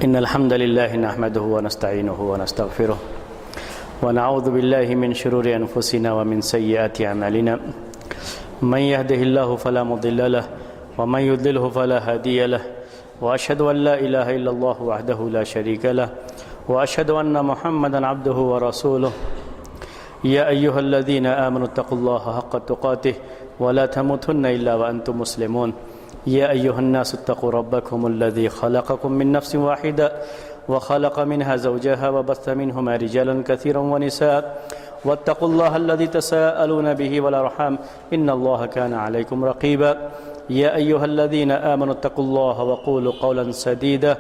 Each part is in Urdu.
إن الحمد لله نحمده ونستعينه ونستغفره ونعوذ بالله من شرور أنفسنا ومن سيئات أعمالنا من يهده الله فلا مضل له ومن يضلله فلا هادي له وأشهد أن لا إله إلا الله وحده لا شريك له وأشهد أن محمدا عبده ورسوله يا أيها الذين آمنوا اتقوا الله حق تقاته ولا تموتن إلا وأنتم مسلمون يا أيها الناس اتقوا ربكم الذي خلقكم من نفس واحدة وخلق منها زوجها وبث منهما رجالا كثيرا ونساء واتقوا الله الذي تساءلون به والأرحام إن الله كان عليكم رقيبا يا أيها الذين آمنوا اتقوا الله وقولوا قولا سديدا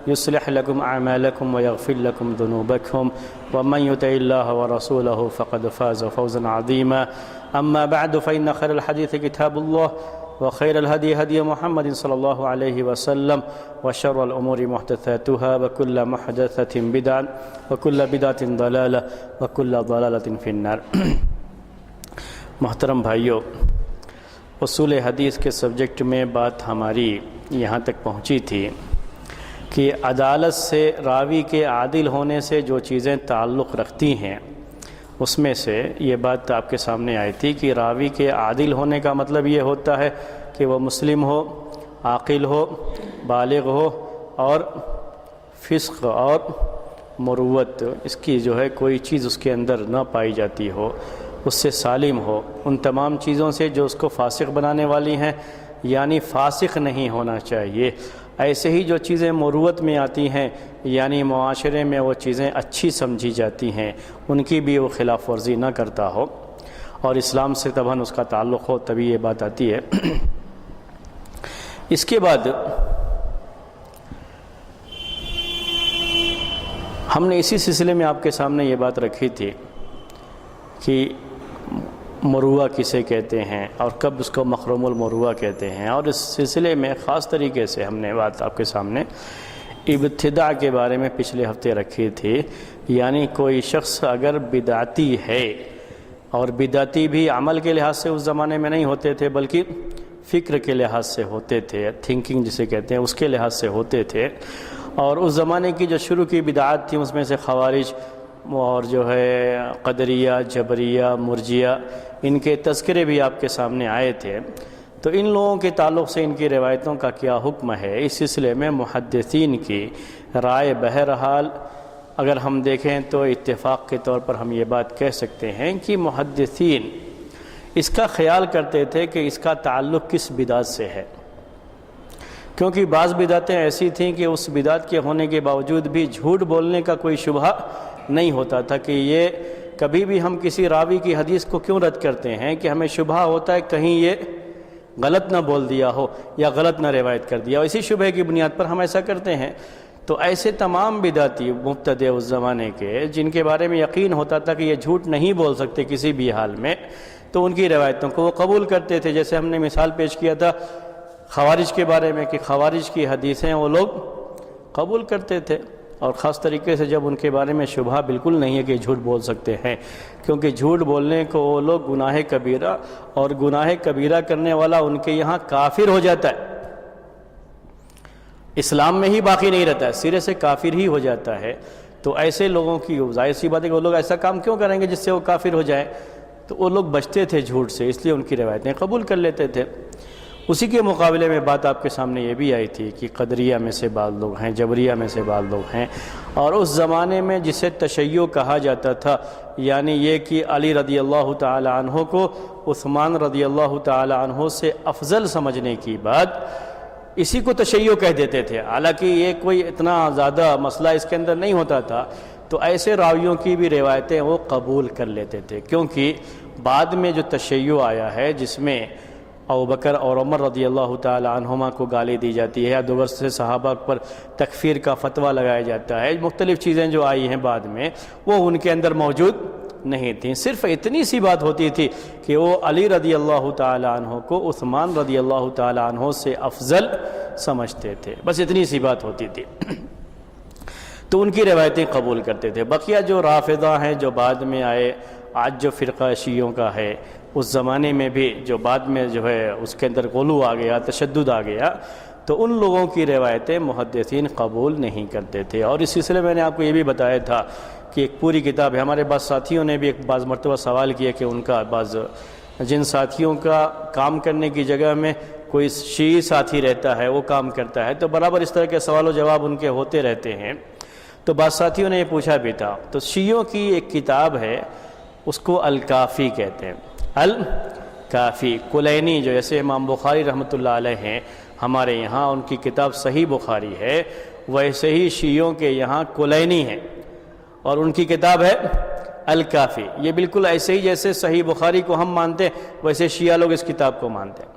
يصلح لكم أعمالكم ويغفر لكم ذنوبكم ومن يطع الله ورسوله فقد فاز فوزا عظيما أما بعد فإن خير الحديث كتاب الله وخير الهدي هدي محمد صلى الله عليه وسلم وشر الأمور محدثاتها وكل محدثة بدعة وكل بدعة ضلالة وكل ضلالة في النار۔ محترم بھائیو، اصول حدیث کے سبجیکٹ میں بات ہماری یہاں تک پہنچی تھی کہ عدالت سے راوی کے عادل ہونے سے جو چیزیں تعلق رکھتی ہیں اس میں سے یہ بات آپ کے سامنے آئی تھی کہ راوی کے عادل ہونے کا مطلب یہ ہوتا ہے کہ وہ مسلم ہو، عاقل ہو، بالغ ہو اور فسق اور مروت اس کی جو ہے کوئی چیز اس کے اندر نہ پائی جاتی ہو، اس سے سالم ہو، ان تمام چیزوں سے جو اس کو فاسق بنانے والی ہیں، یعنی فاسق نہیں ہونا چاہیے۔ ایسے ہی جو چیزیں مروت میں آتی ہیں یعنی معاشرے میں وہ چیزیں اچھی سمجھی جاتی ہیں ان کی بھی وہ خلاف ورزی نہ کرتا ہو اور اسلام سے طبعاً اس کا تعلق ہو، تبھی یہ بات آتی ہے۔ اس کے بعد ہم نے اسی سلسلے میں آپ کے سامنے یہ بات رکھی تھی کہ مروہ کسے کہتے ہیں اور کب اس کو مخروم المروہ کہتے ہیں، اور اس سلسلے میں خاص طریقے سے ہم نے بات آپ کے سامنے ابتداع کے بارے میں پچھلے ہفتے رکھی تھی۔ یعنی کوئی شخص اگر بدعتی ہے، اور بدعتی بھی عمل کے لحاظ سے اس زمانے میں نہیں ہوتے تھے بلکہ فکر کے لحاظ سے ہوتے تھے، تھنکنگ جسے کہتے ہیں اس کے لحاظ سے ہوتے تھے، اور اس زمانے کی جو شروع کی بدعات تھیں اس میں سے خوارج اور جو ہے قدریہ، جبریہ، مرجیہ، ان کے تذکرے بھی آپ کے سامنے آئے تھے۔ تو ان لوگوں کے تعلق سے ان کی روایتوں کا کیا حکم ہے، اس سلسلے میں محدثین کی رائے بہرحال اگر ہم دیکھیں تو اتفاق کے طور پر ہم یہ بات کہہ سکتے ہیں کہ محدثین اس کا خیال کرتے تھے کہ اس کا تعلق کس بدعت سے ہے، کیونکہ بعض بدعتیں ایسی تھیں کہ اس بدعت کے ہونے کے باوجود بھی جھوٹ بولنے کا کوئی شبہ نہیں ہوتا تھا کہ یہ کبھی بھی ہم کسی راوی کی حدیث کو کیوں رد کرتے ہیں کہ ہمیں شبہ ہوتا ہے کہیں یہ غلط نہ بول دیا ہو یا غلط نہ روایت کر دیا ہو، اسی شبہ کی بنیاد پر ہم ایسا کرتے ہیں۔ تو ایسے تمام بدعتی مبتدع اس زمانے کے جن کے بارے میں یقین ہوتا تھا کہ یہ جھوٹ نہیں بول سکتے کسی بھی حال میں، تو ان کی روایتوں کو وہ قبول کرتے تھے۔ جیسے ہم نے مثال پیش کیا تھا خوارج کے بارے میں کہ خوارج کی حدیثیں وہ لوگ قبول کرتے تھے، اور خاص طریقے سے جب ان کے بارے میں شبہ بالکل نہیں ہے کہ جھوٹ بول سکتے ہیں، کیونکہ جھوٹ بولنے کو وہ لوگ گناہ کبیرہ، اور گناہ کبیرہ کرنے والا ان کے یہاں کافر ہو جاتا ہے، اسلام میں ہی باقی نہیں رہتا ہے، سرے سے کافر ہی ہو جاتا ہے۔ تو ایسے لوگوں کی ظاہر سی بات ہے کہ وہ لوگ ایسا کام کیوں کریں گے جس سے وہ کافر ہو جائیں، تو وہ لوگ بچتے تھے جھوٹ سے، اس لیے ان کی روایتیں قبول کر لیتے تھے۔ اسی کے مقابلے میں بات آپ کے سامنے یہ بھی آئی تھی کہ قدریہ میں سے بعض لوگ ہیں، جبریہ میں سے بعض لوگ ہیں، اور اس زمانے میں جسے تشیع کہا جاتا تھا، یعنی یہ کہ علی رضی اللہ تعالی عنہ کو عثمان رضی اللہ تعالی عنہ سے افضل سمجھنے کی بات، اسی کو تشیع کہہ دیتے تھے، حالانکہ یہ کوئی اتنا زیادہ مسئلہ اس کے اندر نہیں ہوتا تھا۔ تو ایسے راویوں کی بھی روایتیں وہ قبول کر لیتے تھے، کیونکہ بعد میں جو تشیع آیا ہے جس میں ابوبکر اور عمر رضی اللہ تعالی عنہما کو گالی دی جاتی ہے یا دوسرے سے صحابہ پر تکفیر کا فتویٰ لگایا جاتا ہے، مختلف چیزیں جو آئی ہیں بعد میں وہ ان کے اندر موجود نہیں تھیں، صرف اتنی سی بات ہوتی تھی کہ وہ علی رضی اللہ تعالی عنہ کو عثمان رضی اللہ تعالی عنہ سے افضل سمجھتے تھے، بس اتنی سی بات ہوتی تھی، تو ان کی روایتیں قبول کرتے تھے۔ بقیہ جو رافضہ ہیں جو بعد میں آئے، آج جو فرقہ شیعوں کا ہے، اس زمانے میں بھی جو بعد میں جو ہے اس کے اندر غلو آ گیا، تشدد آ گیا، تو ان لوگوں کی روایتیں محدثین قبول نہیں کرتے تھے۔ اور اس سلسلے میں نے آپ کو یہ بھی بتایا تھا کہ ایک پوری کتاب ہے، ہمارے بعض ساتھیوں نے بھی ایک بعض مرتبہ سوال کیا کہ ان کا بعض جن ساتھیوں کا کام کرنے کی جگہ میں کوئی شیعی ساتھی رہتا ہے، وہ کام کرتا ہے، تو برابر اس طرح کے سوال و جواب ان کے ہوتے رہتے ہیں۔ تو بعض ساتھیوں نے یہ پوچھا بھی تھا، تو شیعوں کی ایک کتاب ہے، اس کو الکافی کہتے ہیں، الکافی۔ کلینی جو ایسے امام بخاری رحمۃ اللہ علیہ ہیں ہمارے یہاں، ان کی کتاب صحیح بخاری ہے، ویسے ہی شیعوں کے یہاں کلینی ہے اور ان کی کتاب ہے الکافی۔ یہ بالکل ایسے ہی جیسے صحیح بخاری کو ہم مانتے ہیں ویسے شیعہ لوگ اس کتاب کو مانتے ہیں۔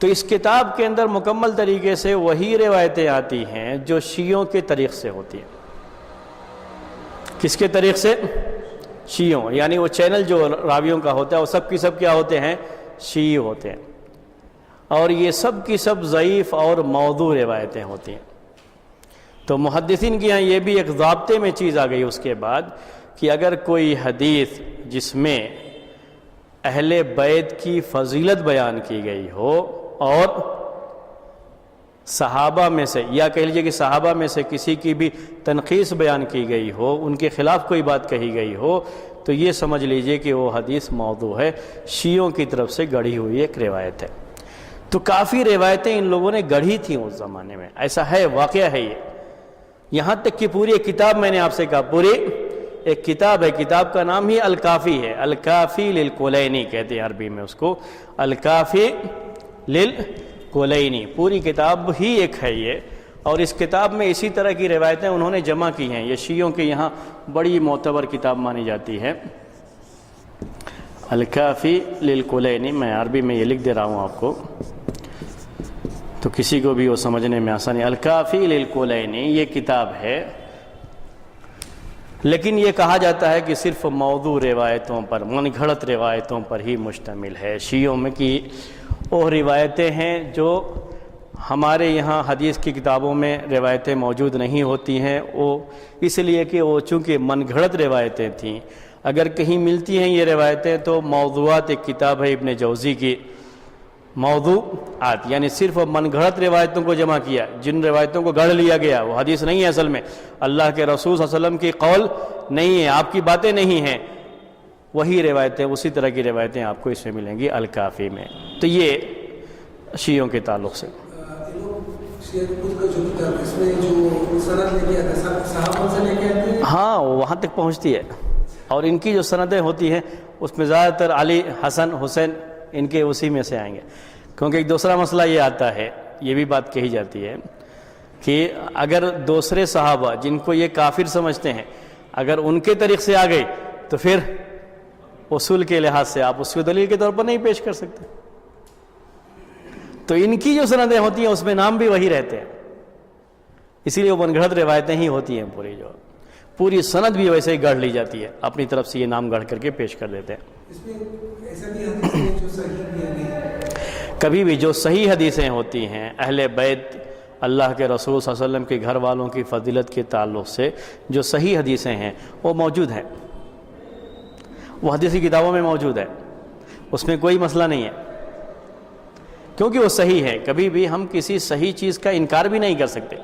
تو اس کتاب کے اندر مکمل طریقے سے وہی روایتیں آتی ہیں جو شیعوں کے طریق سے ہوتی ہیں۔ کس کے طریق سے؟ شیعوں، یعنی وہ چینل جو راویوں کا ہوتا ہے وہ سب کی سب کیا ہوتے ہیں؟ شیعی ہوتے ہیں، اور یہ سب کی سب ضعیف اور موضوع روایتیں ہوتی ہیں۔ تو محدثین کے یہاں یہ بھی ایک ضابطے میں چیز آ گئی اس کے بعد کہ اگر کوئی حدیث جس میں اہل بیت کی فضیلت بیان کی گئی ہو اور صحابہ میں سے، یا کہہ لیجیے کہ صحابہ میں سے کسی کی بھی تنقیص بیان کی گئی ہو، ان کے خلاف کوئی بات کہی گئی ہو، تو یہ سمجھ لیجئے کہ وہ حدیث موضوع ہے، شیعوں کی طرف سے گڑھی ہوئی ایک روایت ہے۔ تو کافی روایتیں ان لوگوں نے گڑھی تھیں اس زمانے میں، ایسا ہے، واقعہ ہے یہ۔ یہاں تک کہ پوری ایک کتاب، میں نے آپ سے کہا پوری ایک کتاب ہے، کتاب کا نام ہی الکافی ہے، الکافی للکلینی کہتے ہیں عربی میں اس کو، الکافی للکلینی، پوری کتاب ہی ایک ہے یہ۔ اور اس کتاب میں اسی طرح کی روایتیں انہوں نے جمع کی ہیں، یہ شیعوں کے یہاں بڑی معتبر کتاب مانی جاتی ہے، الکافی للکلینی۔ میں عربی میں یہ لکھ دے رہا ہوں آپ کو تو کسی کو بھی وہ سمجھنے میں آسانی۔ الکافی للکلینی یہ کتاب ہے، لیکن یہ کہا جاتا ہے کہ صرف موضوع روایتوں پر، من گھڑت روایتوں پر ہی مشتمل ہے۔ شیعوں میں کی وہ روایتیں ہیں جو ہمارے یہاں حدیث کی کتابوں میں روایتیں موجود نہیں ہوتی ہیں، وہ اس لیے کہ وہ چونکہ من گھڑت روایتیں تھیں۔ اگر کہیں ملتی ہیں یہ روایتیں تو موضوعات، ایک کتاب ہے ابن جوزی کی موضوعات، یعنی صرف من گھڑت روایتوں کو جمع کیا، جن روایتوں کو گڑھ لیا گیا، وہ حدیث نہیں ہے اصل میں، اللہ کے رسول صلی اللہ علیہ وسلم کی قول نہیں ہے، آپ کی باتیں نہیں ہیں، وہی روایتیں، اسی طرح کی روایتیں آپ کو اس میں ملیں گی الکافی میں۔ تو یہ شیعوں کے تعلق سے ہاں وہاں تک پہنچتی ہے، اور ان کی جو سندیں ہوتی ہیں اس میں زیادہ تر علی، حسن، حسین ان کے اسی میں سے آئیں گے۔ کیونکہ ایک دوسرا مسئلہ یہ آتا ہے، یہ بھی بات کہی جاتی ہے کہ اگر دوسرے صحابہ جن کو یہ کافر سمجھتے ہیں اگر ان کے طریق سے آ گئی تو پھر اصول کے لحاظ سے آپ اس کو دلیل کے طور پر نہیں پیش کر سکتے۔ تو ان کی جو سندیں ہوتی ہیں اس میں نام بھی وہی رہتے ہیں، اسی لیے وہ من گھڑت روایتیں ہی ہوتی ہیں، پوری سند بھی ویسے ہی گڑھ لی جاتی ہے، اپنی طرف سے یہ نام گڑھ کر کے پیش کر دیتے ہیں۔ کبھی بھی جو صحیح حدیثیں ہوتی ہیں اہل بیت، اللہ کے رسول صلی اللہ علیہ وسلم کے گھر والوں کی فضیلت کے تعلق سے جو صحیح حدیثیں ہیں وہ موجود ہیں، وہ حدیثی کتابوں میں موجود ہے، اس میں کوئی مسئلہ نہیں ہے، کیونکہ وہ صحیح ہے۔ کبھی بھی ہم کسی صحیح چیز کا انکار بھی نہیں کر سکتے۔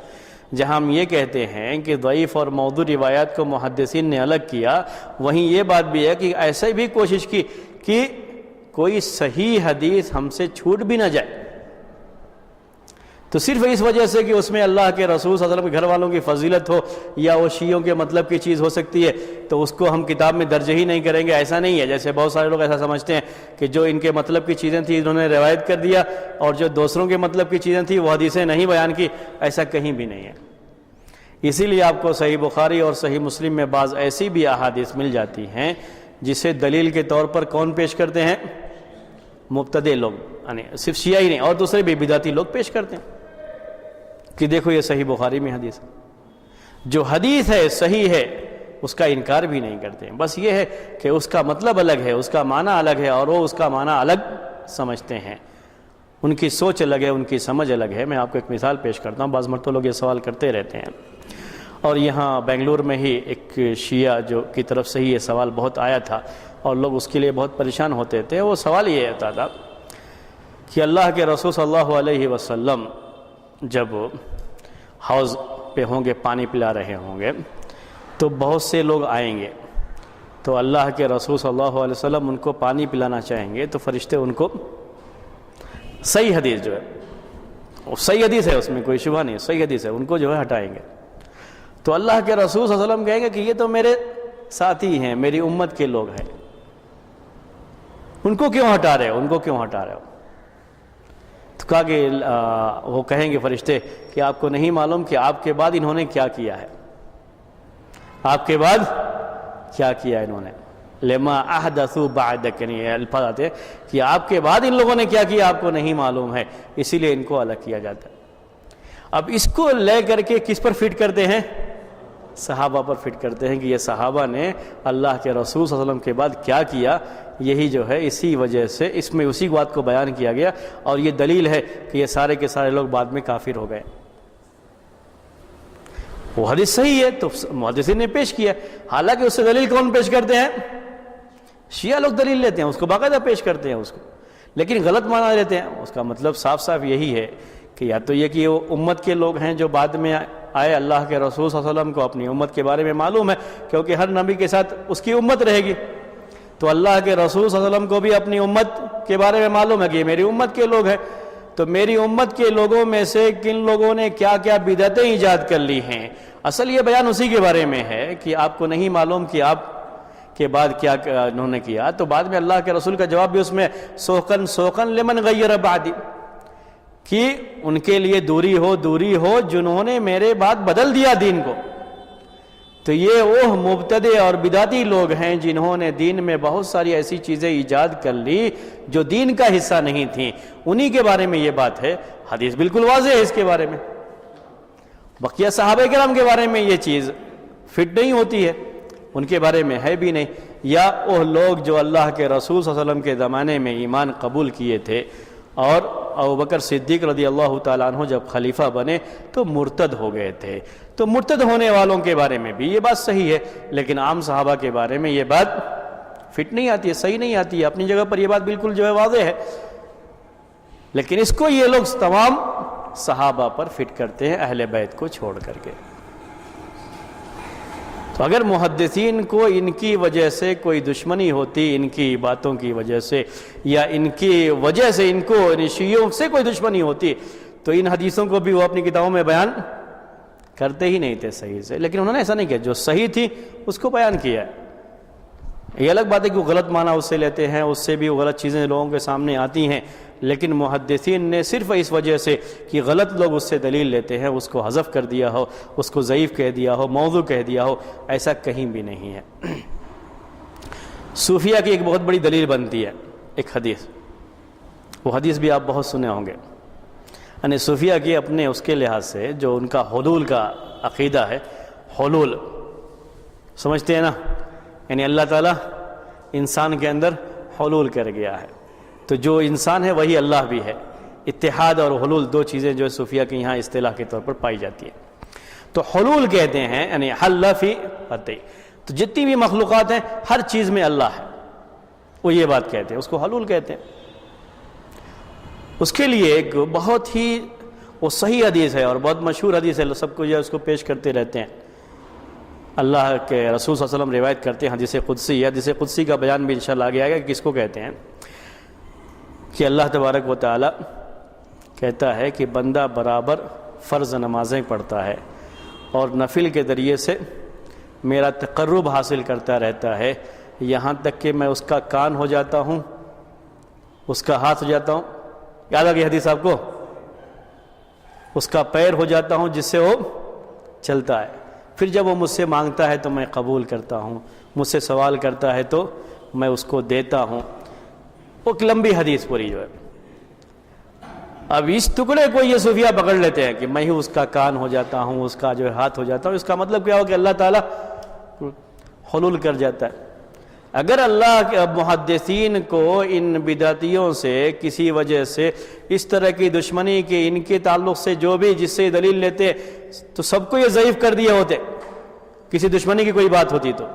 جہاں ہم یہ کہتے ہیں کہ ضعیف اور موضوع روایات کو محدثین نے الگ کیا، وہیں یہ بات بھی ہے کہ ایسے بھی کوشش کی کہ کوئی صحیح حدیث ہم سے چھوٹ بھی نہ جائے، تو صرف اس وجہ سے کہ اس میں اللہ کے رسول صلی اللہ علیہ وسلم کے گھر والوں کی فضیلت ہو یا وہ شیعوں کے مطلب کی چیز ہو سکتی ہے تو اس کو ہم کتاب میں درج ہی نہیں کریں گے، ایسا نہیں ہے۔ جیسے بہت سارے لوگ ایسا سمجھتے ہیں کہ جو ان کے مطلب کی چیزیں تھیں انہوں نے روایت کر دیا، اور جو دوسروں کے مطلب کی چیزیں تھیں وہ حدیثیں نہیں بیان کی، ایسا کہیں بھی نہیں ہے۔ اسی لیے آپ کو صحیح بخاری اور صحیح مسلم میں بعض ایسی بھی احادیث مل جاتی ہیں جسے دلیل کے طور پر کون پیش کرتے ہیں؟ مبتدع لوگ، یعنی صرف شیعہ ہی نہیں اور دوسرے بھی بدعتی لوگ پیش کرتے ہیں کہ دیکھو یہ صحیح بخاری میں حدیث ہے۔ جو حدیث ہے صحیح ہے اس کا انکار بھی نہیں کرتے ہیں، بس یہ ہے کہ اس کا مطلب الگ ہے، اس کا معنی الگ ہے، اور وہ اس کا معنی الگ سمجھتے ہیں، ان کی سوچ الگ ہے، ان کی سمجھ الگ ہے۔ میں آپ کو ایک مثال پیش کرتا ہوں، بعض مرتبہ لوگ یہ سوال کرتے رہتے ہیں، اور یہاں بنگلور میں ہی ایک شیعہ جو کی طرف سے ہی یہ سوال بہت آیا تھا اور لوگ اس کے لیے بہت پریشان ہوتے تھے۔ وہ سوال یہ ہوتا تھا کہ اللہ کے رسول صلی اللہ علیہ وسلم جب حوض پہ ہوں گے، پانی پلا رہے ہوں گے، تو بہت سے لوگ آئیں گے، تو اللہ کے رسول صلی اللہ علیہ وسلم ان کو پانی پلانا چاہیں گے، تو فرشتے ان کو، صحیح حدیث جو ہے، صحیح حدیث ہے، اس میں کوئی شبہ نہیں، صحیح حدیث ہے، ان کو جو ہے ہٹائیں گے۔ تو اللہ کے رسول صلی اللہ علیہ وسلم کہیں گے کہ یہ تو میرے ساتھی ہیں، میری امت کے لوگ ہیں، ان کو کیوں ہٹا رہے ہو، ان کو کیوں ہٹا رہے ہو؟ تو کہا کہ وہ کہیں گے فرشتے کہ آپ کو نہیں معلوم کہ آپ کے بعد انہوں نے کیا کیا ہے، آپ کے بعد کیا کیا انہوں نے، لما احدثوا بعدک، یعنی یہ الفاظ آتے ہیں کہ آپ کے بعد ان لوگوں نے کیا کیا آپ کو نہیں معلوم ہے، اسی لیے ان کو الگ کیا جاتا ہے۔ اب اس کو لے کر کے کس پر فٹ کرتے ہیں؟ صحابہ پر فٹ کرتے ہیں کہ یہ صحابہ نے اللہ کے رسول صلی اللہ علیہ وسلم کے بعد کیا کیا، یہی جو ہے اسی وجہ سے اس میں اسی بات کو بیان کیا گیا، اور یہ دلیل ہے کہ یہ سارے کے سارے لوگ بعد میں کافر ہو گئے۔ وہ حدیث صحیح ہے تو محدثین نے پیش کیا، حالانکہ اس سے دلیل کون پیش کرتے ہیں؟ شیعہ لوگ دلیل لیتے ہیں، اس کو باقاعدہ پیش کرتے ہیں اس کو، لیکن غلط معنی لیتے ہیں۔ اس کا مطلب صاف صاف یہی ہے کہ یا تو یہ کہ وہ امت کے لوگ ہیں جو بعد میں آئے، اللہ کے رسول صلی اللہ علیہ وسلم کو اپنی امت کے بارے میں معلوم ہے، کیونکہ ہر نبی کے ساتھ اس کی امت رہے گی، تو اللہ کے رسول صلی اللہ علیہ وسلم کو بھی اپنی امت کے بارے میں معلوم ہے کہ یہ میری امت کے لوگ ہیں، تو میری امت کے لوگوں میں سے کن لوگوں نے کیا کیا بدعتیں ایجاد کر لی ہیں، اصل یہ بیان اسی کے بارے میں ہے کہ آپ کو نہیں معلوم کہ آپ کے بعد کیا انہوں نے کیا۔ تو بعد میں اللہ کے رسول کا جواب بھی اس میں سوقن سوقن لمن غیر بعدی، کہ ان کے لیے دوری ہو جنہوں نے میرے بعد بدل دیا دین کو۔ تو یہ وہ مبتدع اور بدعتی لوگ ہیں جنہوں نے دین میں بہت ساری ایسی چیزیں ایجاد کر لی جو دین کا حصہ نہیں تھیں، انہی کے بارے میں یہ بات ہے۔ حدیث بالکل واضح ہے اس کے بارے میں، بقیہ صحابہ کرام کے بارے میں یہ چیز فٹ نہیں ہوتی ہے، ان کے بارے میں ہے بھی نہیں۔ یا وہ لوگ جو اللہ کے رسول صلی اللہ علیہ وسلم کے زمانے میں ایمان قبول کیے تھے، اور ابوبکر صدیق رضی اللہ تعالیٰ عنہ جب خلیفہ بنے تو مرتد ہو گئے تھے، تو مرتد ہونے والوں کے بارے میں بھی یہ بات صحیح ہے، لیکن عام صحابہ کے بارے میں یہ بات فٹ نہیں آتی ہے، صحیح نہیں آتی ہے۔ اپنی جگہ پر یہ بات بالکل جو ہے واضح ہے، لیکن اس کو یہ لوگ تمام صحابہ پر فٹ کرتے ہیں، اہل بیت کو چھوڑ کر کے۔ تو اگر محدثین کو ان کی وجہ سے کوئی دشمنی ہوتی، ان کی باتوں کی وجہ سے، یا ان کی وجہ سے ان کو شیعوں سے کوئی دشمنی ہوتی، تو ان حدیثوں کو بھی وہ اپنی کتابوں میں بیان کرتے ہی نہیں تھے صحیح سے، لیکن انہوں نے ایسا نہیں کیا، جو صحیح تھی اس کو بیان کیا ہے۔ یہ الگ بات ہے کہ وہ غلط معنی اس سے لیتے ہیں، اس سے بھی وہ غلط چیزیں لوگوں کے سامنے آتی ہیں، لیکن محدثین نے صرف اس وجہ سے کہ غلط لوگ اس سے دلیل لیتے ہیں اس کو حذف کر دیا ہو، اس کو ضعیف کہہ دیا ہو، موضوع کہہ دیا ہو، ایسا کہیں بھی نہیں ہے۔ صوفیہ کی ایک بہت بڑی دلیل بنتی ہے ایک حدیث، وہ حدیث بھی آپ بہت سنے ہوں گے، یعنی صوفیہ کی اپنے اس کے لحاظ سے جو ان کا حلول کا عقیدہ ہے، حلول سمجھتے ہیں نا، یعنی اللہ تعالیٰ انسان کے اندر حلول کر گیا ہے، تو جو انسان ہے وہی اللہ بھی ہے۔ اتحاد اور حلول دو چیزیں جو صوفیہ کے یہاں اصطلاح کے طور پر پائی جاتی ہیں۔ تو حلول کہتے ہیں یعنی حل فی قطعی، تو جتنی بھی مخلوقات ہیں ہر چیز میں اللہ ہے، وہ یہ بات کہتے ہیں، اس کو حلول کہتے ہیں۔ اس کے لیے ایک بہت ہی وہ صحیح حدیث ہے اور بہت مشہور حدیث ہے، سب کو جو ہے اس کو پیش کرتے رہتے ہیں۔ اللہ کے رسول صلی اللہ علیہ وسلم روایت کرتے ہیں، حدیث قدسی ہے، حدیث قدسی کا بیان بھی انشاءاللہ آگے آئے گا کہ کس کو کہتے ہیں، کہ اللہ تبارک و تعالی کہتا ہے کہ بندہ برابر فرض نمازیں پڑھتا ہے اور نفل کے ذریعے سے میرا تقرب حاصل کرتا رہتا ہے، یہاں تک کہ میں اس کا کان ہو جاتا ہوں، اس کا ہاتھ ہو جاتا ہوں، یاد آ گئی حدیث آپ کو، اس کا پیر ہو جاتا ہوں جس سے وہ چلتا ہے، پھر جب وہ مجھ سے مانگتا ہے تو میں قبول کرتا ہوں، مجھ سے سوال کرتا ہے تو میں اس کو دیتا ہوں۔ وہ ایک لمبی حدیث پوری جو ہے۔ اب اس ٹکڑے کو یہ صوفیہ پکڑ لیتے ہیں کہ میں ہی اس کا کان ہو جاتا ہوں، اس کا جو ہے ہاتھ ہو جاتا ہوں، اس کا مطلب کیا ہو کہ اللہ تعالیٰ حلول کر جاتا ہے۔ اگر اللہ کے محدثین کو ان بدعتیوں سے کسی وجہ سے اس طرح کی دشمنی کی، ان کے تعلق سے جو بھی جس سے دلیل لیتے تو سب کو یہ ضعیف کر دیے ہوتے، کسی دشمنی کی کوئی بات ہوتی تو،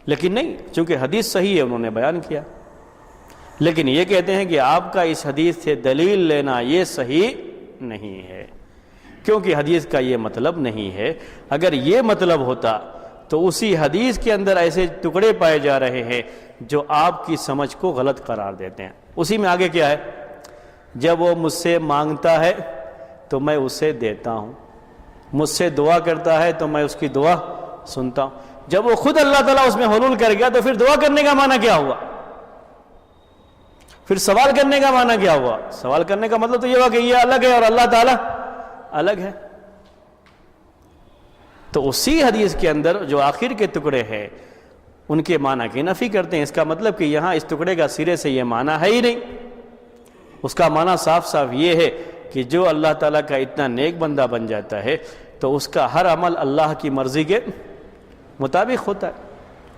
لیکن نہیں، چونکہ حدیث صحیح ہے انہوں نے بیان کیا۔ لیکن یہ کہتے ہیں کہ آپ کا اس حدیث سے دلیل لینا یہ صحیح نہیں ہے، کیونکہ حدیث کا یہ مطلب نہیں ہے۔ اگر یہ مطلب ہوتا تو اسی حدیث کے اندر ایسے ٹکڑے پائے جا رہے ہیں جو آپ کی سمجھ کو غلط قرار دیتے ہیں۔ اسی میں آگے کیا ہے؟ جب وہ مجھ سے مانگتا ہے تو میں اسے دیتا ہوں، مجھ سے دعا کرتا ہے تو میں اس کی دعا سنتا ہوں۔ جب وہ خود اللہ تعالیٰ اس میں حلول کر گیا تو پھر دعا کرنے کا معنی کیا ہوا؟ پھر سوال کرنے کا معنی کیا ہوا؟ سوال کرنے کا مطلب تو یہ ہوا کہ یہ الگ ہے اور اللہ تعالیٰ الگ ہے۔ تو اسی حدیث کے اندر جو آخر کے ٹکڑے ہیں ان کے معنی کی نفی کرتے ہیں۔ اس کا مطلب کہ یہاں اس ٹکڑے کا سرے سے یہ معنی ہے ہی نہیں۔ اس کا معنی صاف صاف یہ ہے کہ جو اللہ تعالیٰ کا اتنا نیک بندہ بن جاتا ہے تو اس کا ہر عمل اللہ کی مرضی کے مطابق ہوتا ہے۔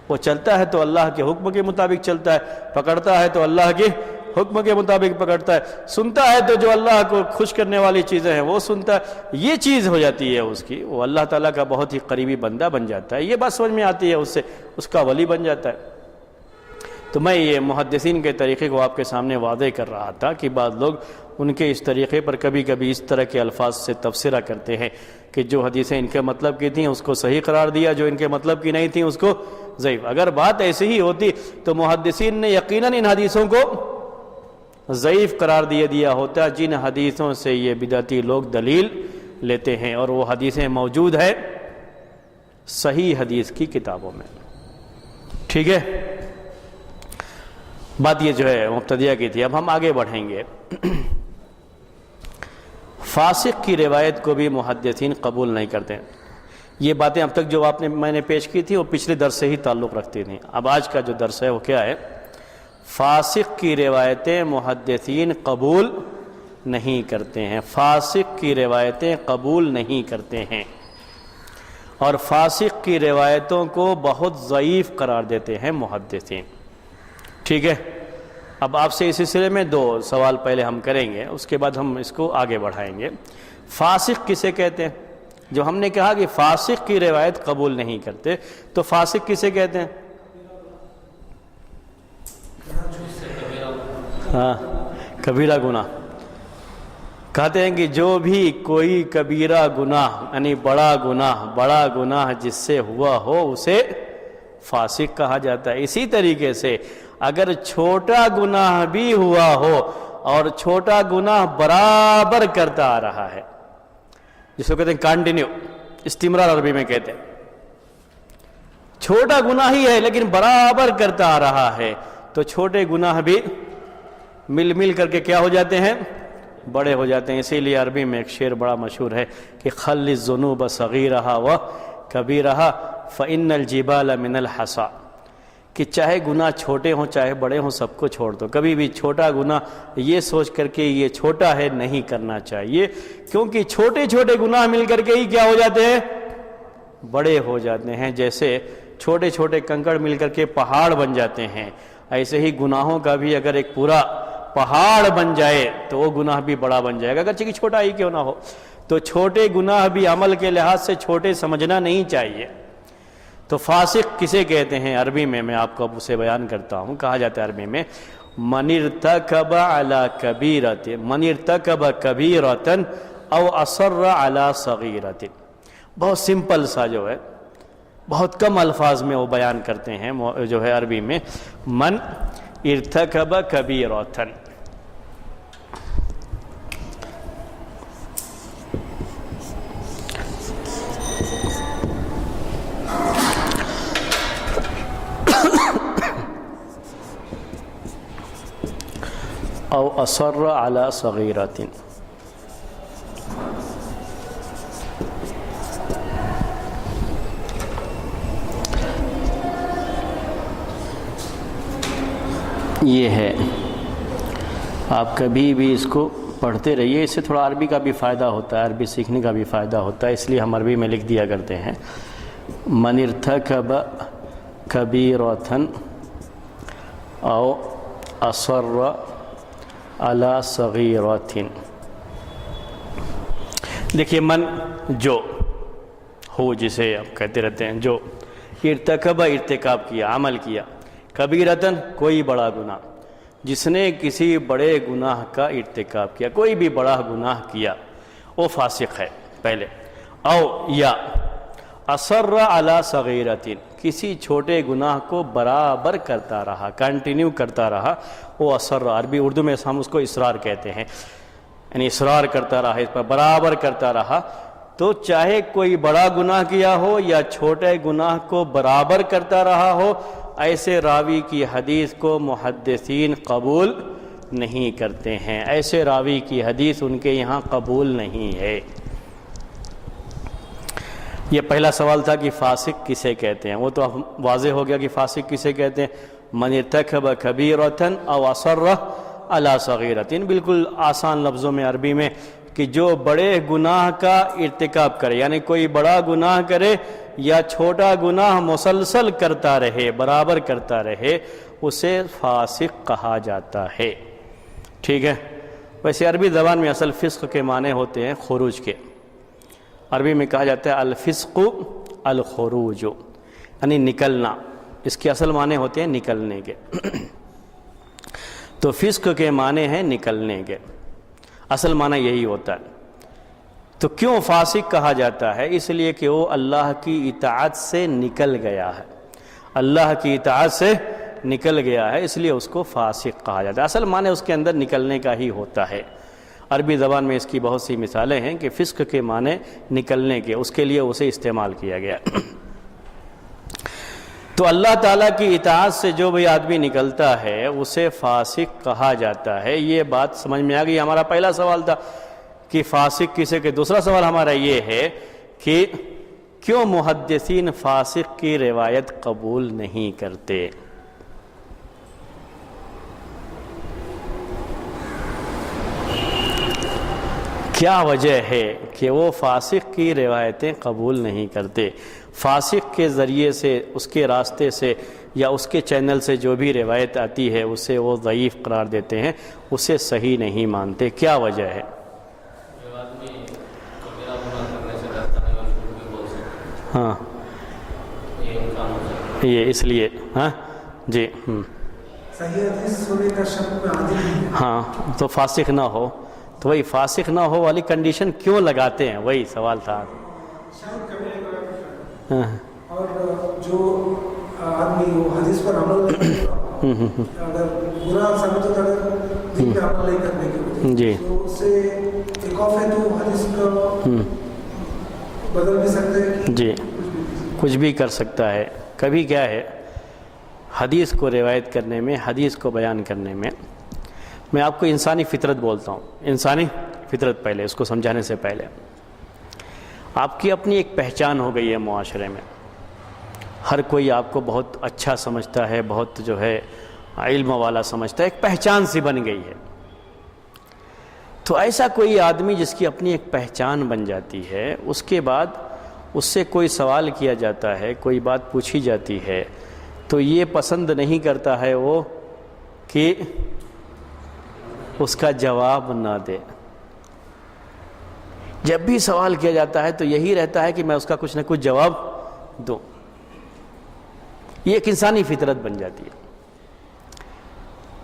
وہ چلتا ہے تو اللہ کے حکم کے مطابق چلتا ہے، پکڑتا ہے تو اللہ کے حکم کے مطابق پکڑتا ہے، سنتا ہے تو جو اللہ کو خوش کرنے والی چیزیں ہیں وہ سنتا ہے۔ یہ چیز ہو جاتی ہے اس کی، وہ اللہ تعالیٰ کا بہت ہی قریبی بندہ بن جاتا ہے۔ یہ بات سمجھ میں آتی ہے، اس سے اس کا ولی بن جاتا ہے۔ تو میں یہ محدثین کے طریقے کو آپ کے سامنے واضح کر رہا تھا کہ بعض لوگ ان کے اس طریقے پر کبھی کبھی اس طرح کے الفاظ سے تبصرہ کرتے ہیں کہ جو حدیثیں ان کے مطلب کی تھیں اس کو صحیح قرار دیا، جو ان کے مطلب کی نہیں تھیں اس کو ضعیف۔ اگر بات ایسی ہی ہوتی تو محدثین نے یقیناً ان حدیثوں کو ضعیف قرار دیا ہوتا جن حدیثوں سے یہ بدعتی لوگ دلیل لیتے ہیں، اور وہ حدیثیں موجود ہیں صحیح حدیث کی کتابوں میں۔ ٹھیک ہے، بات یہ جو ہے مبتدیہ کی تھی۔ اب ہم آگے بڑھیں گے۔ فاسق کی روایت کو بھی محدثین قبول نہیں کرتے۔ یہ باتیں اب تک جو میں نے پیش کی تھی وہ پچھلے درس سے ہی تعلق رکھتی تھیں۔ اب آج کا جو درس ہے وہ کیا ہے؟ فاسق کی روایتیں محدثین قبول نہیں کرتے ہیں، فاسق کی روایتیں قبول نہیں کرتے ہیں، اور فاسق کی روایتوں کو بہت ضعیف قرار دیتے ہیں محدثین۔ ٹھیک ہے، اب آپ سے اس سلسلے میں دو سوال پہلے ہم کریں گے، اس کے بعد ہم اس کو آگے بڑھائیں گے۔ فاسق کسے کہتے ہیں؟ جو ہم نے کہا کہ فاسق کی روایت قبول نہیں کرتے، تو فاسق کسے کہتے ہیں؟ ہاں، کبیرہ گناہ کہتے ہیں کہ جو بھی کوئی کبیرہ گناہ یعنی بڑا گناہ جس سے ہوا ہو اسے فاسق کہا جاتا ہے۔ اسی طریقے سے اگر چھوٹا گناہ بھی ہوا ہو اور چھوٹا گناہ برابر کرتا آ رہا ہے، جس کو کہتے ہیں کانٹینیو، استمرار عربی میں کہتے ہیں، چھوٹا گناہ ہی ہے لیکن برابر کرتا آ رہا ہے، تو چھوٹے گناہ بھی مل کر کے کیا ہو جاتے ہیں؟ بڑے ہو جاتے ہیں۔ اسی لیے عربی میں ایک شعر بڑا مشہور ہے کہ خل الذنوب صغیرہا و کبیرہا فإن الجبال من الحصى، کہ چاہے گناہ چھوٹے ہوں چاہے بڑے ہوں سب کو چھوڑ دو، کبھی بھی چھوٹا گناہ یہ سوچ کر کے یہ چھوٹا ہے نہیں کرنا چاہیے، کیونکہ چھوٹے چھوٹے گناہ مل کر کے ہی کیا ہو جاتے ہیں؟ بڑے ہو جاتے ہیں۔ جیسے چھوٹے چھوٹے کنکڑ مل کر کے پہاڑ بن جاتے ہیں، ایسے ہی گناہوں کا بھی اگر ایک پورا پہاڑ بن جائے تو وہ گناہ بھی بڑا بن جائے گا، اگرچہ کہ چھوٹا ہی کیوں نہ ہو۔ تو چھوٹے گناہ بھی عمل کے لحاظ سے چھوٹے سمجھنا نہیں چاہیے۔ تو فاسق کسے کہتے ہیں عربی میں آپ کو اب اسے بیان کرتا ہوں۔ کہا جاتا ہے عربی میں من ارتکب علی کبیرۃ، من ارتکب کبیرۃ او اصر علی صغیرۃ۔ بہت سمپل سا جو ہے، بہت کم الفاظ میں وہ بیان کرتے ہیں جو ہے عربی میں، من ارتکب کبیرۃ، او اصر علی صغیرۃ۔ یہ ہے، آپ کبھی بھی اس کو پڑھتے رہیے، اس سے تھوڑا عربی کا بھی فائدہ ہوتا ہے، عربی سیکھنے کا بھی فائدہ ہوتا ہے، اس لیے ہم عربی میں لکھ دیا کرتے ہیں من ارتکب کبیرۃ او اصر علی صغیرۃ۔ دیکھیے من جو ہو، جسے آپ کہتے رہتے ہیں، جو ارتکب ارتکاب کیا، عمل کیا، کبیرتن کوئی بڑا گناہ، جس نے کسی بڑے گناہ کا ارتکاب کیا، کوئی بھی بڑا گناہ کیا، وہ فاسق ہے پہلے. او یا اصر علی صغیرۃ، کسی چھوٹے گناہ کو برابر کرتا رہا، کنٹینیو کرتا رہا، وہ اصر، عربی اردو میں ہم اس کو اصرار کہتے ہیں، یعنی اصرار کرتا رہا، اس پر برابر کرتا رہا. تو چاہے کوئی بڑا گناہ کیا ہو یا چھوٹے گناہ کو برابر کرتا رہا ہو، ایسے راوی کی حدیث کو محدثین قبول نہیں کرتے ہیں، ایسے راوی کی حدیث ان کے یہاں قبول نہیں ہے. یہ پہلا سوال تھا کہ فاسق کسے کہتے ہیں، وہ تو واضح ہو گیا کہ فاسق کسے کہتے ہیں. من ارتکب کبیرۃ او اصر علی صغیرۃ، بالکل آسان لفظوں میں عربی میں، کہ جو بڑے گناہ کا ارتکاب کرے، یعنی کوئی بڑا گناہ کرے یا چھوٹا گناہ مسلسل کرتا رہے، برابر کرتا رہے، اسے فاسق کہا جاتا ہے. ٹھیک ہے. ویسے عربی زبان میں اصل فسق کے معنی ہوتے ہیں خروج کے. عربی میں کہا جاتا ہے الفسق الخروج، یعنی نکلنا. اس کے اصل معنی ہوتے ہیں نکلنے کے. تو فسق کے معنی ہیں نکلنے کے، اصل معنی یہی ہوتا ہے. تو کیوں فاسق کہا جاتا ہے؟ اس لیے کہ وہ اللہ کی اطاعت سے نکل گیا ہے، اللہ کی اطاعت سے نکل گیا ہے، اس لیے اس کو فاسق کہا جاتا ہے. اصل معنی اس کے اندر نکلنے کا ہی ہوتا ہے. عربی زبان میں اس کی بہت سی مثالیں ہیں کہ فسق کے معنی نکلنے کے، اس کے لیے اسے استعمال کیا گیا. تو اللہ تعالیٰ کی اطاعت سے جو بھی آدمی نکلتا ہے اسے فاسق کہا جاتا ہے. یہ بات سمجھ میں آ گئی. ہمارا پہلا سوال تھا کہ فاسق کسے کہ. دوسرا سوال ہمارا یہ ہے کہ کیوں محدثین فاسق کی روایت قبول نہیں کرتے؟ کیا وجہ ہے کہ وہ فاسق کی روایتیں قبول نہیں کرتے؟ فاسق کے ذریعے سے، اس کے راستے سے یا اس کے چینل سے جو بھی روایت آتی ہے اسے وہ ضعیف قرار دیتے ہیں، اسے صحیح نہیں مانتے. کیا وجہ ہے؟ ہاں یہ اس لیے ہاں جی ہاں تو فاسق نہ ہو. تو وہی فاسق نہ ہو والی کنڈیشن کیوں لگاتے ہیں، وہی سوال تھا. اور جو آدمی وہ حدیث پر عمل نہیں کرتا، اگر برا ثابت ہوتا ہے دین پہ عمل نہیں کرنے کی وجہ جی تو اس سے ایک آف ہے تو حدیث کا بدل بھی سکتے ہیں جی کچھ بھی کر سکتا ہے. کبھی کیا ہے حدیث کو روایت کرنے میں، حدیث کو بیان کرنے میں، میں آپ کو انسانی فطرت بولتا ہوں. انسانی فطرت پہلے اس کو سمجھانے سے پہلے آپ کی اپنی ایک پہچان ہو گئی ہے معاشرے میں. ہر کوئی آپ کو بہت اچھا سمجھتا ہے، بہت جو ہے علم والا سمجھتا ہے، ایک پہچان سی بن گئی ہے. تو ایسا کوئی آدمی جس کی اپنی ایک پہچان بن جاتی ہے، اس کے بعد اس سے کوئی سوال کیا جاتا ہے، کوئی بات پوچھی جاتی ہے، تو یہ پسند نہیں کرتا ہے وہ کہ اس کا جواب نہ دے. جب بھی سوال کیا جاتا ہے تو یہی رہتا ہے کہ میں اس کا کچھ نہ کچھ جواب دوں. یہ ایک انسانی فطرت بن جاتی ہے.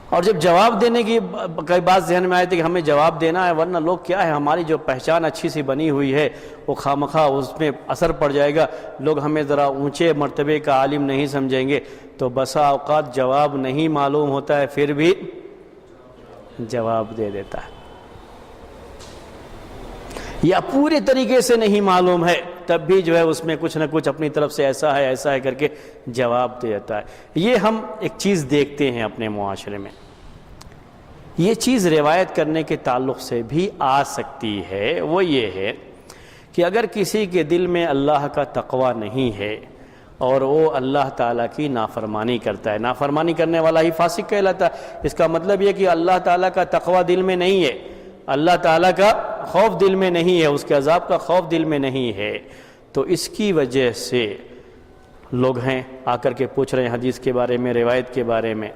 اور جب جواب دینے کی کئی بات ذہن میں آئی تھی کہ ہمیں جواب دینا ہے، ورنہ لوگ کیا ہے ہماری جو پہچان اچھی سی بنی ہوئی ہے وہ خواہ اس میں اثر پڑ جائے گا، لوگ ہمیں ذرا اونچے مرتبے کا عالم نہیں سمجھیں گے. تو بسا اوقات جواب نہیں معلوم ہوتا ہے پھر بھی جواب دے دیتا ہے، یا پورے طریقے سے نہیں معلوم ہے تب بھی جو ہے اس میں کچھ نہ کچھ اپنی طرف سے ایسا ہے کر کے جواب دے دیتا ہے. یہ ہم ایک چیز دیکھتے ہیں اپنے معاشرے میں. یہ چیز روایت کرنے کے تعلق سے بھی آ سکتی ہے. وہ یہ ہے کہ اگر کسی کے دل میں اللہ کا تقوی نہیں ہے اور وہ اللہ تعالیٰ کی نافرمانی کرتا ہے، نافرمانی کرنے والا ہی فاسق کہلاتا ہے. اس کا مطلب یہ کہ اللہ تعالیٰ کا تقوی دل میں نہیں ہے، اللہ تعالیٰ کا خوف دل میں نہیں ہے، اس کے عذاب کا خوف دل میں نہیں ہے. تو اس کی وجہ سے لوگ ہیں آ کر کے پوچھ رہے ہیں حدیث کے بارے میں، روایت کے بارے میں.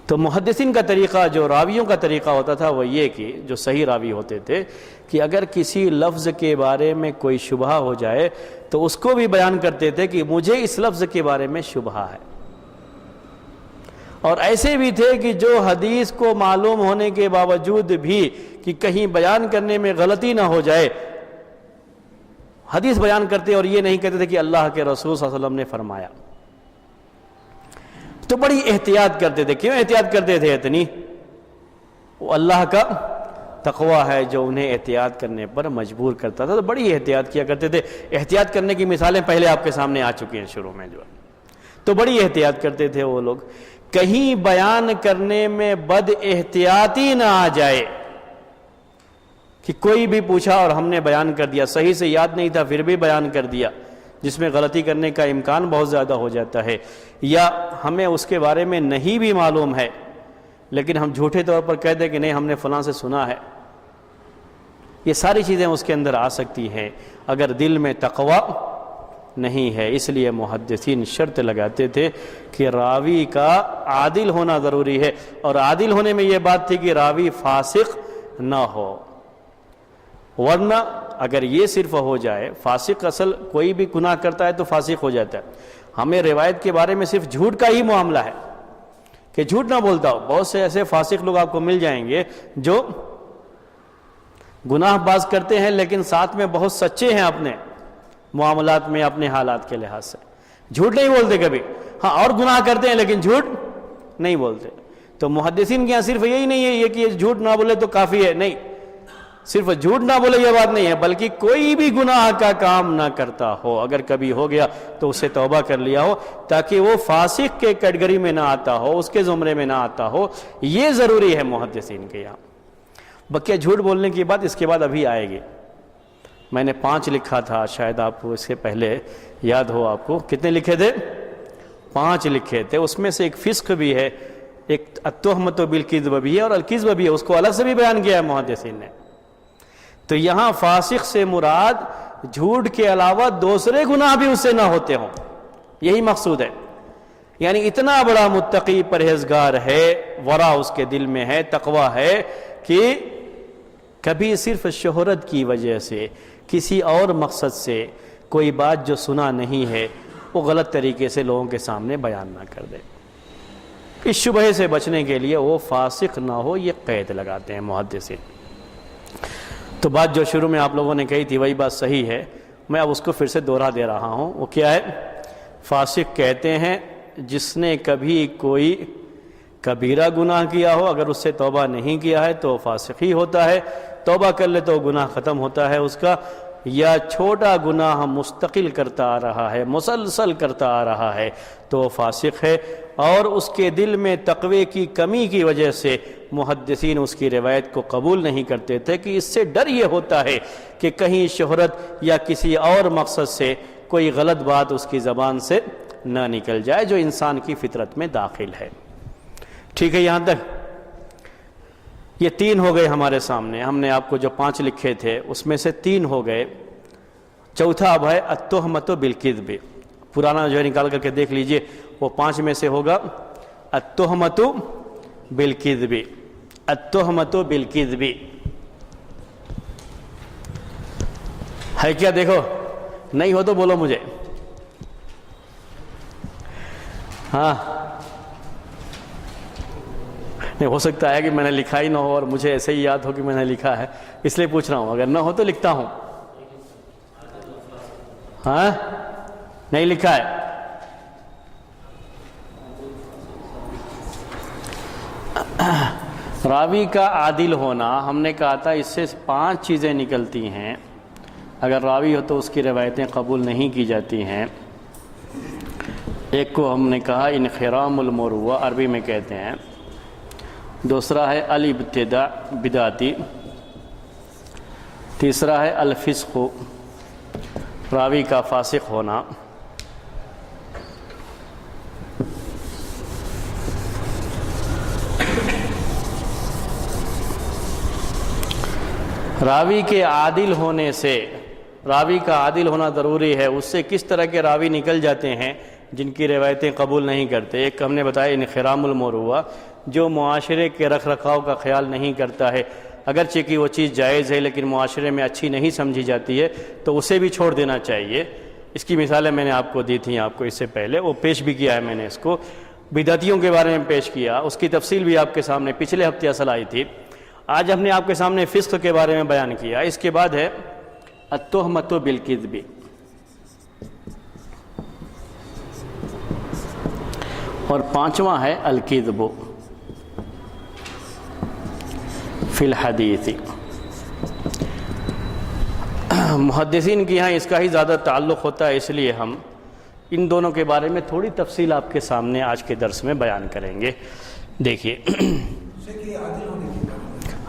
تو محدثین کا طریقہ، جو راویوں کا طریقہ ہوتا تھا وہ یہ کہ جو صحیح راوی ہوتے تھے کہ اگر کسی لفظ کے بارے میں کوئی شبہ ہو جائے تو اس کو بھی بیان کرتے تھے کہ مجھے اس لفظ کے بارے میں شبہ ہے. اور ایسے بھی تھے کہ جو حدیث کو معلوم ہونے کے باوجود بھی کہ کہیں بیان کرنے میں غلطی نہ ہو جائے، حدیث بیان کرتے اور یہ نہیں کہتے تھے کہ اللہ کے رسول صلی اللہ علیہ وسلم نے فرمایا. تو بڑی احتیاط کرتے تھے. کیوں احتیاط کرتے تھے اتنی؟ وہ اللہ کا تقویٰ ہے جو انہیں احتیاط کرنے پر مجبور کرتا تھا. تو بڑی احتیاط کیا کرتے تھے. احتیاط کرنے کی مثالیں پہلے آپ کے سامنے آ چکی ہیں شروع میں جو ہے. تو بڑی احتیاط کرتے تھے وہ لوگ، کہیں بیان کرنے میں بد احتیاطی نہ آ جائے کہ کوئی بھی پوچھا اور ہم نے بیان کر دیا، صحیح سے یاد نہیں تھا پھر بھی بیان کر دیا، جس میں غلطی کرنے کا امکان بہت زیادہ ہو جاتا ہے، یا ہمیں اس کے بارے میں نہیں بھی معلوم ہے لیکن ہم جھوٹے طور پر کہہ دیں کہ نہیں ہم نے فلاں سے سنا ہے. یہ ساری چیزیں اس کے اندر آ سکتی ہیں اگر دل میں تقویٰ نہیں ہے. اس لیے محدثین شرط لگاتے تھے کہ راوی کا عادل ہونا ضروری ہے، اور عادل ہونے میں یہ بات تھی کہ راوی فاسق نہ ہو، ورنہ اگر یہ صرف ہو جائے، فاسق اصل کوئی بھی گناہ کرتا ہے تو فاسق ہو جاتا ہے. ہمیں روایت کے بارے میں صرف جھوٹ کا ہی معاملہ ہے کہ جھوٹ نہ بولتا ہو. بہت سے ایسے فاسق لوگ آپ کو مل جائیں گے جو گناہ باز کرتے ہیں لیکن ساتھ میں بہت سچے ہیں اپنے معاملات میں، اپنے حالات کے لحاظ سے. جھوٹ نہیں بولتے کبھی، ہاں اور گناہ کرتے ہیں لیکن جھوٹ نہیں بولتے. تو محدثین کے یہاں صرف یہی نہیں ہے یہ کہ جھوٹ نہ بولے تو کافی ہے، نہیں، صرف جھوٹ نہ بولے یہ بات نہیں ہے، بلکہ کوئی بھی گناہ کا کام نہ کرتا ہو، اگر کبھی ہو گیا تو اسے توبہ کر لیا ہو تاکہ وہ فاسق کے کیٹگری میں نہ آتا ہو، اس کے زمرے میں نہ آتا ہو. یہ ضروری ہے محدثین کے یہاں. بقیہ جھوٹ بولنے کی بات اس کے بعد ابھی آئے گی. میں نے 5 لکھا تھا، شاید آپ کو اس سے پہلے یاد ہو. آپ کو کتنے لکھے تھے؟ 5 لکھے تھے. اس میں سے ایک فسق بھی ہے، ایک التہمۃ بالکذب بھی ہے اور الکذب بھی ہے، اس کو الگ سے بھی بیان کیا ہے محدثین نے. تو یہاں فاسق سے مراد جھوٹ کے علاوہ دوسرے گناہ بھی اس سے نہ ہوتے ہوں، یہی مقصود ہے. یعنی اتنا بڑا متقی پرہیزگار ہے، ورع اس کے دل میں ہے، تقویٰ ہے کہ کبھی صرف شہرت کی وجہ سے، کسی اور مقصد سے کوئی بات جو سنا نہیں ہے وہ غلط طریقے سے لوگوں کے سامنے بیان نہ کر دے. اس شبہے سے بچنے کے لیے وہ فاسق نہ ہو، یہ قید لگاتے ہیں محدثین. تو بات جو شروع میں آپ لوگوں نے کہی تھی وہی بات صحیح ہے، میں اب اس کو پھر سے دوہرا دے رہا ہوں. وہ کیا ہے؟ فاسق کہتے ہیں جس نے کبھی کوئی کبیرہ گناہ کیا ہو، اگر اس سے توبہ نہیں کیا ہے تو فاسق ہی ہوتا ہے، توبہ کر لے تو گناہ ختم ہوتا ہے اس کا. یا چھوٹا گناہ مستقل کرتا آ رہا ہے، مسلسل کرتا آ رہا ہے تو وہ فاسق ہے. اور اس کے دل میں تقوی کی کمی کی وجہ سے محدثین اس کی روایت کو قبول نہیں کرتے تھے کہ اس سے ڈر یہ ہوتا ہے کہ کہیں شہرت یا کسی اور مقصد سے کوئی غلط بات اس کی زبان سے نہ نکل جائے جو انسان کی فطرت میں داخل ہے. ٹھیک ہے یہاں تک؟ یہ 3 ہو گئے ہمارے سامنے. ہم نے آپ کو جو 5 لکھے تھے اس میں سے 3 ہو گئے. چوتھا اب ہے التہمۃ بالکذب. پرانا جو ہے نکال کر کے دیکھ لیجئے، وہ 5 میں سے ہوگا التہمۃ بالکذب. التہمۃ بالکذب ہے کیا؟ دیکھو، نہیں ہو تو بولو مجھے. ہاں نہیں ہو سکتا ہے کہ میں نے لکھا ہی نہ ہو اور مجھے ایسے ہی یاد ہو کہ میں نے لکھا ہے، اس لیے پوچھ رہا ہوں. اگر نہ ہو تو لکھتا ہوں. ہاں نہیں لکھا ہے. راوی کا عادل ہونا، ہم نے کہا تھا اس سے 5 چیزیں نکلتی ہیں. اگر راوی ہو تو اس کی روایتیں قبول نہیں کی جاتی ہیں. ایک کو ہم نے کہا انخرام المروہ، عربی میں کہتے ہیں. دوسرا ہے الابتداع بدعتی. تیسرا ہے الفسق، راوی کا فاسق ہونا. راوی کے عادل ہونے سے، راوی کا عادل ہونا ضروری ہے. اس سے کس طرح کے راوی نکل جاتے ہیں جن کی روایتیں قبول نہیں کرتے؟ ایک ہم نے بتایا انخرام المروہ، جو معاشرے کے رکھ رکھاؤ کا خیال نہیں کرتا ہے. اگرچہ کہ وہ چیز جائز ہے لیکن معاشرے میں اچھی نہیں سمجھی جاتی ہے تو اسے بھی چھوڑ دینا چاہیے. اس کی مثالیں میں نے آپ کو دی تھیں، آپ کو اس سے پہلے وہ پیش بھی کیا ہے میں نے اس کو. بدعتیوں کے بارے میں پیش کیا، اس کی تفصیل بھی آپ کے سامنے پچھلے ہفتے اصل آئی تھی۔ آج ہم نے آپ کے سامنے فسق کے بارے میں بیان کیا۔ اس کے بعد ہے التہمۃ بالکذب، اور پانچواں ہے الکذب فی الحدیث۔ محدثین کے یہاں اس کا ہی زیادہ تعلق ہوتا ہے، اس لیے ہم ان دونوں کے بارے میں تھوڑی تفصیل آپ کے سامنے آج کے درس میں بیان کریں گے۔ دیکھیے،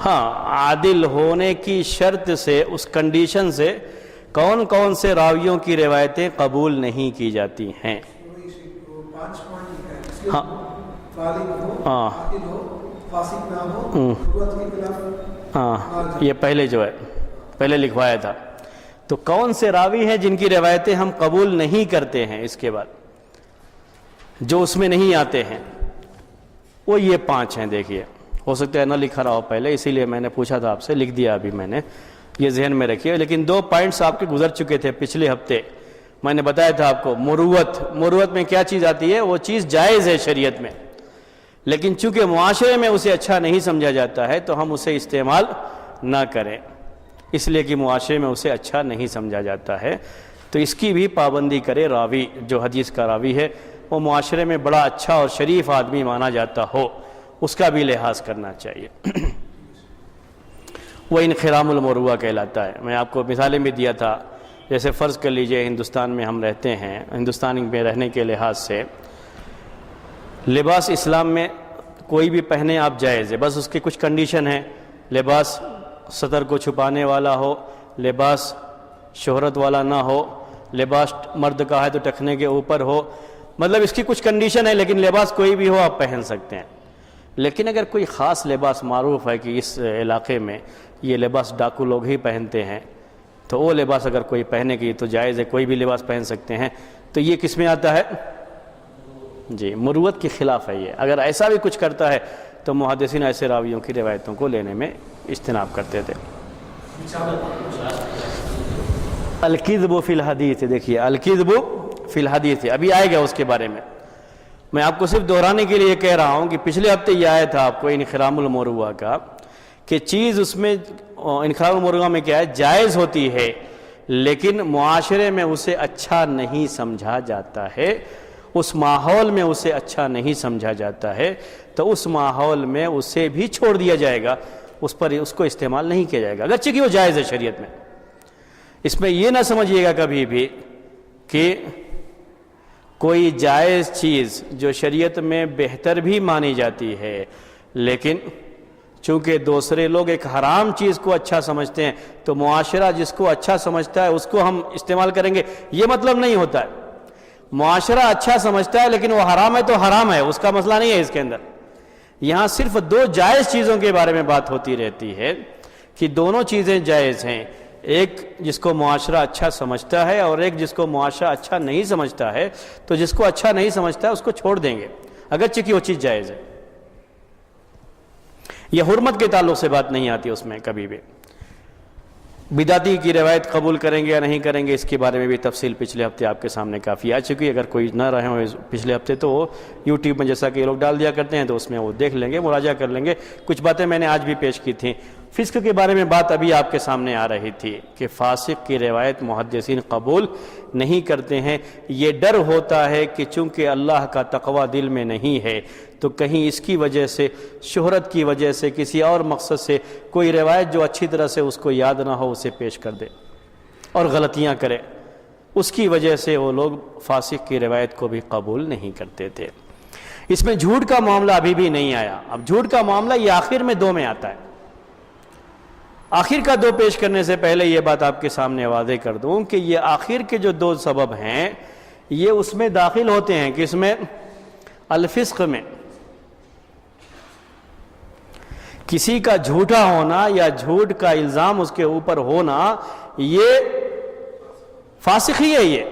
ہاں، عادل ہونے کی شرط سے، اس کنڈیشن سے کون کون سے راویوں کی روایتیں قبول نہیں کی جاتی ہیں۔ ہاں ہاں، یہ پہلے جو ہے پہلے لکھوایا تھا۔ تو کون سے راوی ہیں جن کی روایتیں ہم قبول نہیں کرتے ہیں، اس کے بعد جو اس میں نہیں آتے ہیں، وہ یہ 5 ہیں۔ دیکھیے، ہو سکتا ہے نہ لکھا رہا ہو پہلے، اسی لیے میں نے پوچھا تھا آپ سے، لکھ دیا ابھی میں نے، یہ ذہن میں رکھیے۔ لیکن 2 پوائنٹس آپ کے گزر چکے تھے پچھلے ہفتے، میں نے بتایا تھا آپ کو، مروت میں کیا چیز آتی ہے؟ وہ چیز جائز ہے شریعت میں، لیکن چونکہ معاشرے میں اسے اچھا نہیں سمجھا جاتا ہے تو ہم اسے استعمال نہ کریں، اس لیے کہ معاشرے میں اسے اچھا نہیں سمجھا جاتا ہے۔ تو اس کی بھی پابندی کرے راوی، جو حدیث کا راوی ہے وہ معاشرے میں بڑا اچھا اور شریف آدمی مانا جاتا ہو، اس کا بھی لحاظ کرنا چاہیے۔ وہ انخرام المروءہ کہلاتا ہے۔ میں آپ کو مثالیں بھی دیا تھا، جیسے فرض کر لیجئے ہندوستان میں ہم رہتے ہیں، ہندوستان میں رہنے کے لحاظ سے لباس اسلام میں کوئی بھی پہنے آپ جائز ہے، بس اس کی کچھ کنڈیشن ہے۔ لباس سطر کو چھپانے والا ہو، لباس شہرت والا نہ ہو، لباس مرد کا ہے تو ٹخنے کے اوپر ہو، مطلب اس کی کچھ کنڈیشن ہے، لیکن لباس کوئی بھی ہو آپ پہن سکتے ہیں۔ لیکن اگر کوئی خاص لباس معروف ہے کہ اس علاقے میں یہ لباس ڈاکو لوگ ہی پہنتے ہیں، تو وہ لباس اگر کوئی پہنے کی تو جائز ہے، کوئی بھی لباس پہن سکتے ہیں۔ تو یہ کس میں آتا ہے؟ جی، مروت کے خلاف ہے یہ۔ اگر ایسا بھی کچھ کرتا ہے تو محدثین ایسے راویوں کی روایتوں کو لینے میں اجتناب کرتے تھے۔ الکذب فی الحدیث، دیکھیے الکذب فی الحدیث ابھی آئے گا اس کے بارے میں آپ کو صرف دہرانے کے لیے کہہ رہا ہوں کہ پچھلے ہفتے یہ آیا تھا آپ کو انخرام المروءہ کا، کہ چیز اس میں انخرام المروءہ میں کیا ہے؟ جائز ہوتی ہے، لیکن معاشرے میں اسے اچھا نہیں سمجھا جاتا ہے، اس ماحول میں اسے اچھا نہیں سمجھا جاتا ہے، تو اس ماحول میں اسے بھی چھوڑ دیا جائے گا، اس کو استعمال نہیں کیا جائے گا، اگرچہ کہ وہ جائز ہے شریعت میں۔ اس میں یہ نہ سمجھیے گا کبھی بھی کہ کوئی جائز چیز جو شریعت میں بہتر بھی مانی جاتی ہے، لیکن چونکہ دوسرے لوگ ایک حرام چیز کو اچھا سمجھتے ہیں تو معاشرہ جس کو اچھا سمجھتا ہے اس کو ہم استعمال کریں گے، یہ مطلب نہیں ہوتا ہے۔ معاشرہ اچھا سمجھتا ہے لیکن وہ حرام ہے تو حرام ہے، اس کا مسئلہ نہیں ہے اس کے اندر۔ یہاں صرف 2 جائز چیزوں کے بارے میں بات ہوتی رہتی ہے کہ دونوں چیزیں جائز ہیں، ایک جس کو معاشرہ اچھا سمجھتا ہے اور ایک جس کو معاشرہ اچھا نہیں سمجھتا ہے، تو جس کو اچھا نہیں سمجھتا ہے اس کو چھوڑ دیں گے، اگرچہ کہ وہ چیز جائز ہے۔ یہ حرمت کے تعلق سے بات نہیں آتی اس میں کبھی بھی۔ بدعتی کی روایت قبول کریں گے یا نہیں کریں گے، اس کے بارے میں بھی تفصیل پچھلے ہفتے آپ کے سامنے کافی آ چکی ہے۔ اگر کوئی نہ رہے ہوں پچھلے ہفتے تو وہ یوٹیوب میں جیسا کہ یہ لوگ ڈال دیا کرتے ہیں تو اس میں وہ دیکھ لیں گے، مراجعہ کر لیں گے۔ کچھ باتیں میں نے آج بھی پیش کی تھیں۔ فسق کے بارے میں بات ابھی آپ کے سامنے آ رہی تھی کہ فاسق کی روایت محدثین قبول نہیں کرتے ہیں، یہ ڈر ہوتا ہے کہ چونکہ اللہ کا تقوی دل میں نہیں ہے تو کہیں اس کی وجہ سے، شہرت کی وجہ سے، کسی اور مقصد سے کوئی روایت جو اچھی طرح سے اس کو یاد نہ ہو اسے پیش کر دے اور غلطیاں کرے، اس کی وجہ سے وہ لوگ فاسق کی روایت کو بھی قبول نہیں کرتے تھے۔ اس میں جھوٹ کا معاملہ ابھی بھی نہیں آیا۔ اب جھوٹ کا معاملہ یہ آخر میں 2 میں آتا ہے۔ آخر کا 2 پیش کرنے سے پہلے یہ بات آپ کے سامنے واضح کر دوں کہ یہ آخر کے جو 2 سبب ہیں یہ اس میں داخل ہوتے ہیں کہ اس میں الفسق میں کسی کا جھوٹا ہونا یا جھوٹ کا الزام اس کے اوپر ہونا، یہ فاسق ہی ہے۔ یہ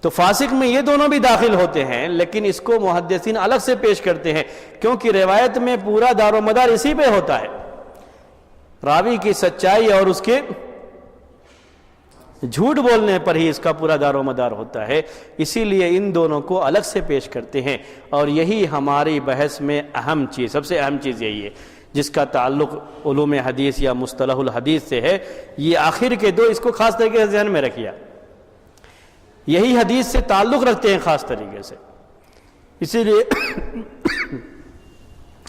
تو فاسق میں یہ دونوں بھی داخل ہوتے ہیں، لیکن اس کو محدثین الگ سے پیش کرتے ہیں کیونکہ روایت میں پورا دار و مدار اسی پہ ہوتا ہے، راوی کی سچائی اور اس کے جھوٹ بولنے پر ہی اس کا پورا دار و مدار ہوتا ہے، اسی لیے ان دونوں کو الگ سے پیش کرتے ہیں، اور یہی ہماری بحث میں اہم چیز، سب سے اہم چیز یہی ہے جس کا تعلق علوم حدیث یا مصطلح الحدیث سے ہے۔ یہ آخر کے دو اس کو خاص طریقے سے ذہن میں رکھیے، یہی حدیث سے تعلق رکھتے ہیں خاص طریقے سے، اسی لیے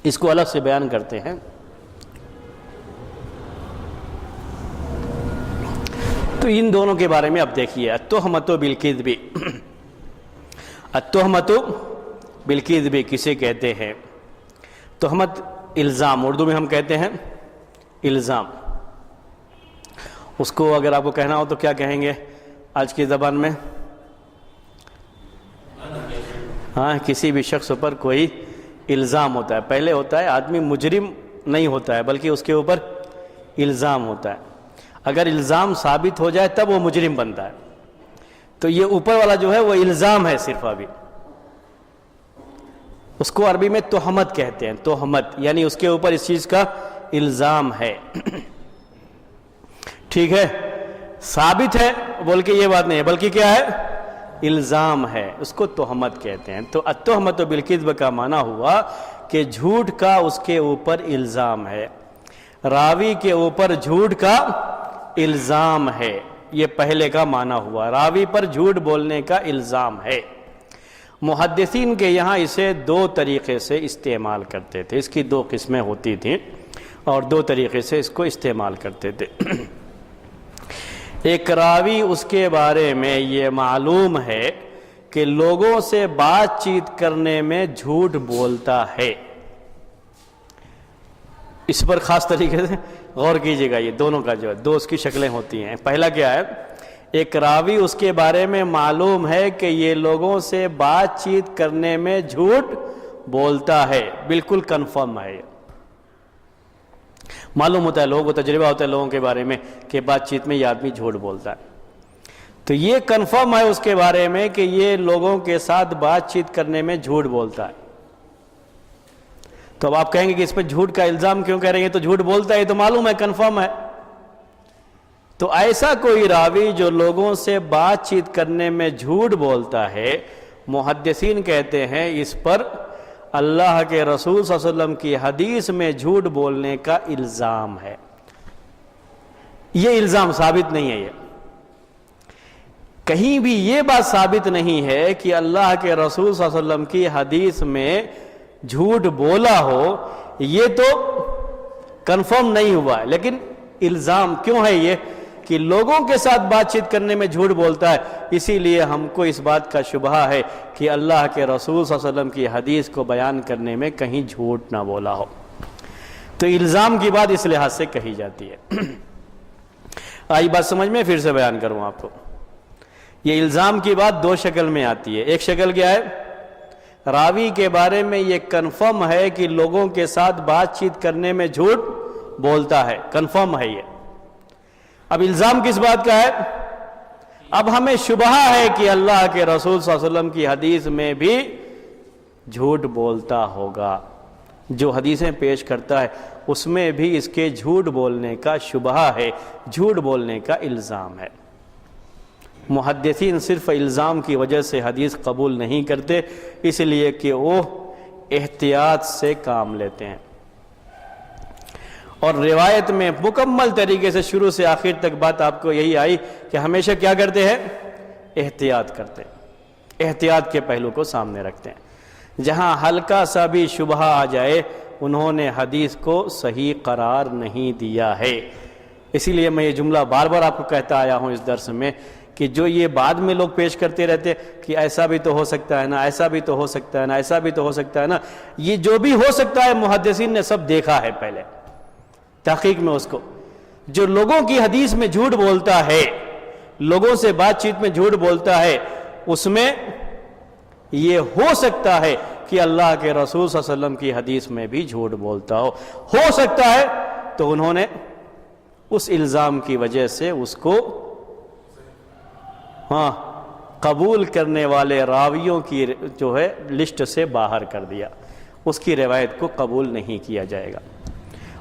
اس کو الگ سے بیان کرتے ہیں۔ تو ان دونوں کے بارے میں اب دیکھیے، التہمۃ بالکذب، التہمۃ بالکذب کسے کہتے ہیں؟ تہمت الزام، اردو میں ہم کہتے ہیں الزام، اس کو اگر آپ کو کہنا ہو تو کیا کہیں گے آج کی زبان میں؟ ہاں، کسی بھی شخص پر کوئی الزام ہوتا ہے، پہلے ہوتا ہے آدمی مجرم نہیں ہوتا ہے بلکہ اس کے اوپر الزام ہوتا ہے، اگر الزام ثابت ہو جائے تب وہ مجرم بنتا ہے، تو یہ اوپر والا جو ہے وہ الزام ہے صرف، ابھی اس کو عربی میں تہمت کہتے ہیں، تہمت یعنی اس کے اوپر اس چیز کا الزام ہے، ٹھیک ہے، ثابت ہے بول کے یہ بات نہیں ہے بلکہ کیا ہے؟ الزام ہے، اس کو تہمت کہتے ہیں۔ تو التہمۃ بالکذب کا معنی ہوا کہ جھوٹ کا اس کے اوپر الزام ہے، راوی کے اوپر جھوٹ کا الزام ہے، یہ پہلے کا معنی ہوا، راوی پر جھوٹ بولنے کا الزام ہے۔ محدثین کے یہاں اسے دو طریقے سے استعمال کرتے تھے، اس کی دو قسمیں ہوتی تھیں اور دو طریقے سے اس کو استعمال کرتے تھے۔ ایک راوی اس کے بارے میں یہ معلوم ہے کہ لوگوں سے بات چیت کرنے میں جھوٹ بولتا ہے، اس پر خاص طریقے سے غور کیجیے گا، یہ دونوں کا جو ہے دو اس کی شکلیں ہوتی ہیں۔ پہلا کیا ہے؟ ایک راوی اس کے بارے میں معلوم ہے کہ یہ لوگوں سے بات چیت کرنے میں جھوٹ بولتا ہے، بالکل کنفرم ہے، معلوم ہوتا ہے، لوگوں کو تجربہ ہوتا ہے لوگوں کے بارے میں کہ بات چیت میں یہ آدمی جھوٹ بولتا ہے، تو یہ کنفرم ہے اس کے بارے میں کہ یہ لوگوں کے ساتھ بات چیت کرنے میں جھوٹ بولتا ہے۔ تو اب آپ کہیں گے کہ اس پہ جھوٹ کا الزام کیوں کہہ رہے ہیں؟ تو جھوٹ بولتا ہے تو معلوم ہے، کنفرم ہے۔ تو ایسا کوئی راوی جو لوگوں سے بات چیت کرنے میں جھوٹ بولتا ہے، محدثین کہتے ہیں اس پر اللہ کے رسول صلی اللہ علیہ وسلم کی حدیث میں جھوٹ بولنے کا الزام ہے، یہ الزام ثابت نہیں ہے، یہ کہیں بھی یہ بات ثابت نہیں ہے کہ اللہ کے رسول صلی اللہ علیہ وسلم کی حدیث میں جھوٹ بولا ہو، یہ تو کنفرم نہیں ہوا ہے، لیکن الزام کیوں ہے یہ کہ لوگوں کے ساتھ بات چیت کرنے میں جھوٹ بولتا ہے، اسی لیے ہم کو اس بات کا شبہ ہے کہ اللہ کے رسول صلی اللہ علیہ وسلم کی حدیث کو بیان کرنے میں کہیں جھوٹ نہ بولا ہو، تو الزام کی بات اس لحاظ سے کہی جاتی ہے۔ آئی بات سمجھ میں؟ پھر سے بیان کروں آپ کو، یہ الزام کی بات دو شکل میں آتی ہے۔ ایک شکل کیا ہے؟ راوی کے بارے میں یہ کنفرم ہے کہ لوگوں کے ساتھ بات چیت کرنے میں جھوٹ بولتا ہے، کنفرم ہے یہ۔ اب الزام کس بات کا ہے؟ اب ہمیں شبہ ہے کہ اللہ کے رسول صلی اللہ علیہ وسلم کی حدیث میں بھی جھوٹ بولتا ہوگا، جو حدیثیں پیش کرتا ہے اس میں بھی اس کے جھوٹ بولنے کا شبہ ہے، جھوٹ بولنے کا الزام ہے۔ محدثین صرف الزام کی وجہ سے حدیث قبول نہیں کرتے، اس لیے کہ وہ احتیاط سے کام لیتے ہیں، اور روایت میں مکمل طریقے سے شروع سے آخر تک بات آپ کو یہی آئی کہ ہمیشہ کیا کرتے ہیں؟ احتیاط کرتے ہیں، احتیاط کے پہلو کو سامنے رکھتے ہیں، جہاں ہلکا سا بھی شبہ آ جائے انہوں نے حدیث کو صحیح قرار نہیں دیا ہے۔ اسی لیے میں یہ جملہ بار بار آپ کو کہتا آیا ہوں اس درس میں کہ جو یہ بعد میں لوگ پیش کرتے رہتے کہ ایسا بھی تو ہو سکتا ہے نا، ایسا بھی تو ہو سکتا ہے نا، ایسا بھی تو ہو سکتا ہے نا، یہ جو بھی ہو سکتا ہے محدثین نے سب دیکھا ہے پہلے تحقیق میں، اس کو جو لوگوں کی حدیث میں جھوٹ بولتا ہے، لوگوں سے بات چیت میں جھوٹ بولتا ہے، اس میں یہ ہو سکتا ہے کہ اللہ کے رسول صلی اللہ علیہ وسلم کی حدیث میں بھی جھوٹ بولتا ہو سکتا ہے، تو انہوں نے اس الزام کی وجہ سے اس کو قبول کرنے والے راویوں کی جو ہے لسٹ سے باہر کر دیا، اس کی روایت کو قبول نہیں کیا جائے گا،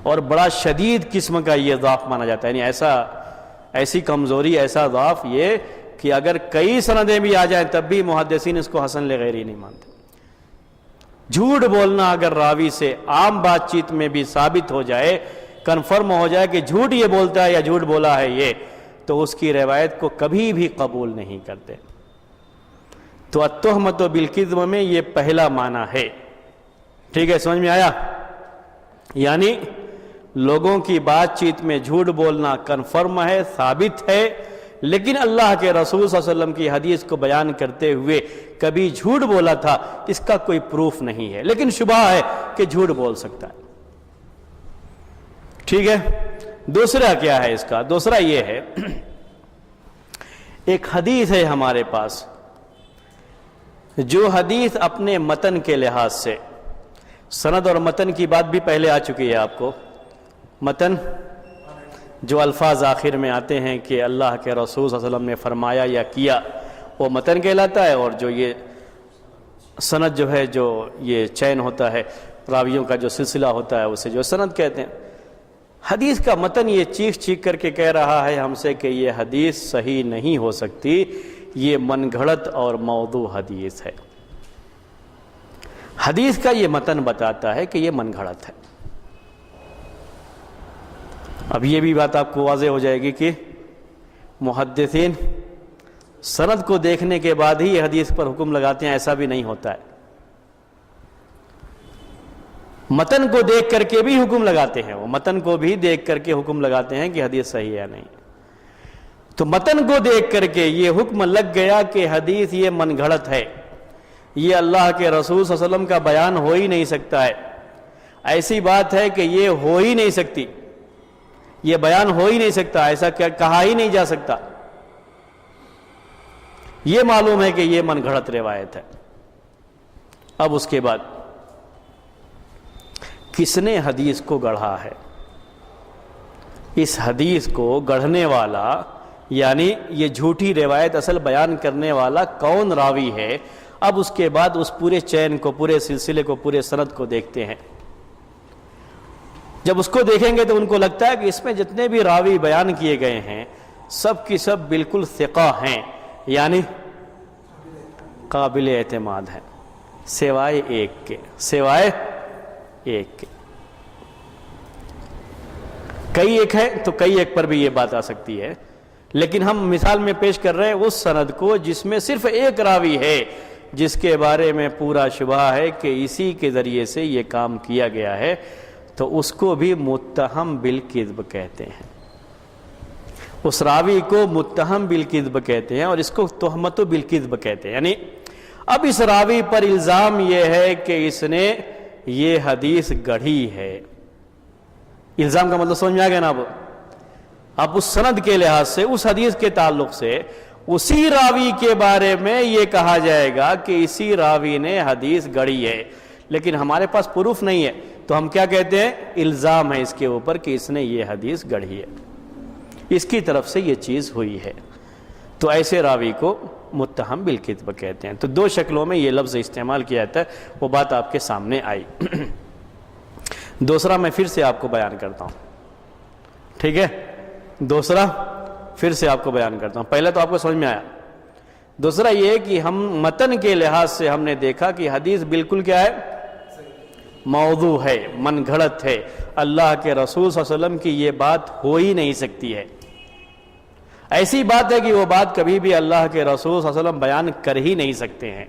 اور بڑا شدید قسم کا یہ ضعف مانا جاتا ہے، یعنی ایسی کمزوری، ایسا ضعف یہ کہ اگر کئی سندیں بھی آ جائیں تب بھی محدثین اس کو حسن لغیری نہیں مانتے۔ جھوٹ بولنا اگر راوی سے عام بات چیت میں بھی ثابت ہو جائے، کنفرم ہو جائے کہ جھوٹ یہ بولتا ہے یا جھوٹ بولا ہے یہ، تو اس کی روایت کو کبھی بھی قبول نہیں کرتے۔ تو التہمۃ بالکذب میں یہ پہلا معنی ہے۔ ٹھیک ہے، سمجھ میں آیا؟ یعنی لوگوں کی بات چیت میں جھوٹ بولنا کنفرم ہے، ثابت ہے، لیکن اللہ کے رسول صلی اللہ علیہ وسلم کی حدیث کو بیان کرتے ہوئے کبھی جھوٹ بولا تھا اس کا کوئی پروف نہیں ہے، لیکن شبہ ہے کہ جھوٹ بول سکتا ہے۔ ٹھیک ہے، دوسرا کیا ہے اس کا؟ دوسرا یہ ہے، ایک حدیث ہے ہمارے پاس جو حدیث اپنے متن کے لحاظ سے، سند اور متن کی بات بھی پہلے آ چکی ہے آپ کو، متن جو الفاظ آخر میں آتے ہیں کہ اللہ کے رسول صلی اللہ علیہ وسلم نے فرمایا یا کیا، وہ متن کہلاتا ہے، اور جو یہ سند جو ہے، جو یہ چین ہوتا ہے راویوں کا جو سلسلہ ہوتا ہے، اسے جو سند کہتے ہیں۔ حدیث کا متن یہ چیخ چیخ کر کے کہہ رہا ہے ہم سے کہ یہ حدیث صحیح نہیں ہو سکتی، یہ من گھڑت اور موضوع حدیث ہے۔ حدیث کا یہ متن بتاتا ہے کہ یہ من گھڑت ہے۔ اب یہ بھی بات آپ کو واضح ہو جائے گی کہ محدثین سند کو دیکھنے کے بعد ہی یہ حدیث پر حکم لگاتے ہیں، ایسا بھی نہیں ہوتا ہے۔ متن کو دیکھ کر کے بھی حکم لگاتے ہیں، وہ متن کو بھی دیکھ کر کے حکم لگاتے ہیں کہ حدیث صحیح ہے یا نہیں۔ تو متن کو دیکھ کر کے یہ حکم لگ گیا کہ حدیث یہ من گھڑت ہے، یہ اللہ کے رسول صلی اللہ علیہ وسلم کا بیان ہو ہی نہیں سکتا ہے، ایسی بات ہے کہ یہ ہو ہی نہیں سکتی، یہ بیان ہو ہی نہیں سکتا، ایسا کہا ہی نہیں جا سکتا۔ یہ معلوم ہے کہ یہ من گھڑت روایت ہے۔ اب اس کے بعد کس نے حدیث کو گڑھا ہے؟ اس حدیث کو گڑھنے والا، یعنی یہ جھوٹی روایت اصل بیان کرنے والا کون راوی ہے؟ اب اس کے بعد اس پورے چین کو، پورے سلسلے کو، پورے سند کو دیکھتے ہیں۔ جب اس کو دیکھیں گے تو ان کو لگتا ہے کہ اس میں جتنے بھی راوی بیان کیے گئے ہیں سب کی سب بالکل ثقہ ہیں، یعنی قابل اعتماد ہیں، سوائے ایک کے، سوائے ایک کے۔ کئی ایک ہے تو کئی ایک پر بھی یہ بات آ سکتی ہے، لیکن ہم مثال میں پیش کر رہے ہیں اس سند کو جس میں صرف ایک راوی ہے جس کے بارے میں پورا شبہ ہے کہ اسی کے ذریعے سے یہ کام کیا گیا ہے، تو اس کو بھی متہم بالکذب کہتے ہیں۔ اس راوی کو متہم بالکذب کہتے ہیں اور اس کو تہمت بالکذب کہتے ہیں۔ یعنی اب اس راوی پر الزام یہ ہے کہ اس نے یہ حدیث گڑھی ہے۔ الزام کا مطلب سمجھ میں آ گیا نا؟ اب اس سند کے لحاظ سے، اس حدیث کے تعلق سے اسی راوی کے بارے میں یہ کہا جائے گا کہ اسی راوی نے حدیث گڑھی ہے، لیکن ہمارے پاس پروف نہیں ہے، تو ہم کیا کہتے ہیں؟ الزام ہے اس کے اوپر کہ اس نے یہ حدیث گڑھی ہے، اس کی طرف سے یہ چیز ہوئی ہے، تو ایسے راوی کو متہم بالکذب کہتے ہیں۔ تو دو شکلوں میں یہ لفظ استعمال کیا جاتا ہے، وہ بات آپ کے سامنے آئی۔ دوسرا میں پھر سے آپ کو بیان کرتا ہوں، ٹھیک ہے؟ دوسرا پھر سے آپ کو بیان کرتا ہوں، پہلے تو آپ کو سمجھ میں آیا۔ دوسرا یہ کہ ہم متن کے لحاظ سے ہم نے دیکھا کہ حدیث بالکل کیا ہے؟ موضوع ہے، من گھڑت ہے، اللہ کے رسول صلی اللہ علیہ وسلم کی یہ بات ہو ہی نہیں سکتی ہے۔ ایسی بات ہے کہ وہ بات کبھی بھی اللہ کے رسول صلی اللہ علیہ وسلم بیان کر ہی نہیں سکتے ہیں۔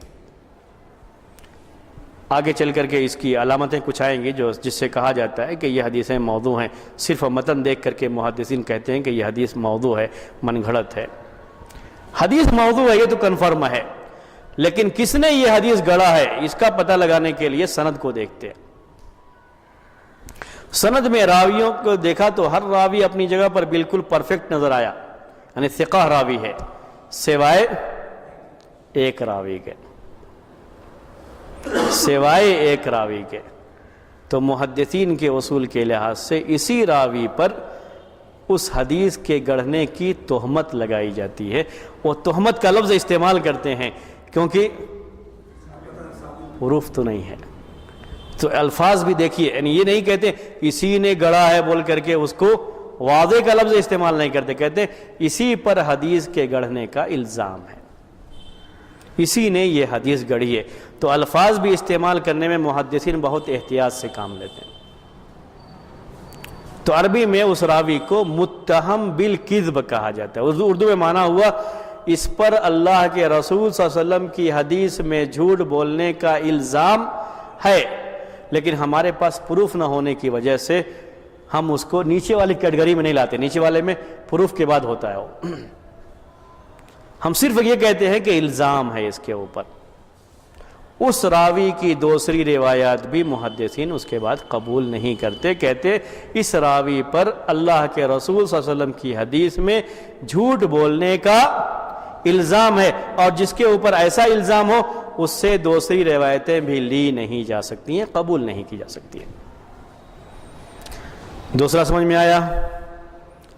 آگے چل کر کے اس کی علامتیں کچھ آئیں گی جس سے کہا جاتا ہے کہ یہ حدیثیں موضوع ہیں۔ صرف متن دیکھ کر کے محدثین کہتے ہیں کہ یہ حدیث موضوع ہے، من گھڑت ہے۔ حدیث موضوع ہے یہ تو کنفرم ہے، لیکن کس نے یہ حدیث گڑھا ہے اس کا پتہ لگانے کے لیے سند کو دیکھتے ہیں۔ سند میں راویوں کو دیکھا تو ہر راوی اپنی جگہ پر بالکل پرفیکٹ نظر آیا، یعنی ثقہ راوی ہے، سوائے ایک راوی کے، سوائے ایک راوی کے۔ تو محدثین کے اصول کے لحاظ سے اسی راوی پر اس حدیث کے گڑھنے کی تہمت لگائی جاتی ہے۔ وہ تہمت کا لفظ استعمال کرتے ہیں کیونکہ حروف تو نہیں ہے، تو الفاظ بھی دیکھیے، یعنی یہ نہیں کہتے اسی نے گڑھا ہے بول کر کے اس کو واضح کا لفظ استعمال نہیں کرتے، کہتے اسی پر حدیث کے گڑھنے کا الزام ہے، اسی نے یہ حدیث گڑھی ہے۔ تو الفاظ بھی استعمال کرنے میں محدثین بہت احتیاط سے کام لیتے ہیں۔ تو عربی میں اس راوی کو متہم بالکذب کہا جاتا ہے، اردو میں معنی ہوا اس پر اللہ کے رسول صلی اللہ علیہ وسلم کی حدیث میں جھوٹ بولنے کا الزام ہے، لیکن ہمارے پاس پروف نہ ہونے کی وجہ سے ہم اس کو نیچے والی کیٹیگری میں نہیں لاتے، نیچے والے میں پروف کے بعد ہوتا ہے وہ، ہم صرف یہ کہتے ہیں کہ الزام ہے اس کے اوپر۔ اس راوی کی دوسری روایات بھی محدثین اس کے بعد قبول نہیں کرتے، کہتے اس راوی پر اللہ کے رسول صلی اللہ علیہ وسلم کی حدیث میں جھوٹ بولنے کا الزام ہے، اور جس کے اوپر ایسا الزام ہو اس سے دوسری روایتیں بھی لی نہیں جا سکتی ہیں، قبول نہیں کی جا سکتی ہیں۔ دوسرا سمجھ میں آیا؟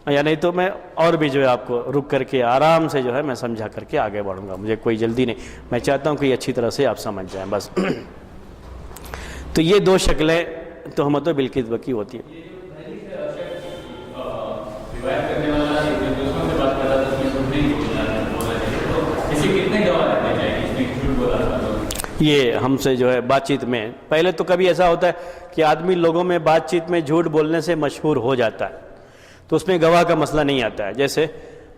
یا نہیں تو میں اور بھی جو ہے آپ کو رک کر کے آرام سے جو ہے میں سمجھا کر کے آگے بڑھوں گا، مجھے کوئی جلدی نہیں، میں چاہتا ہوں کہ یہ اچھی طرح سے آپ سمجھ جائیں بس۔ تو یہ دو شکلیں تہمت و بالکذب کی ہوتی ہیں۔ یہ ہم سے جو ہے بات چیت میں پہلے تو کبھی ایسا ہوتا ہے کہ آدمی لوگوں میں بات چیت میں جھوٹ بولنے سے مشہور ہو جاتا ہے، تو اس میں گواہ کا مسئلہ نہیں آتا ہے۔ جیسے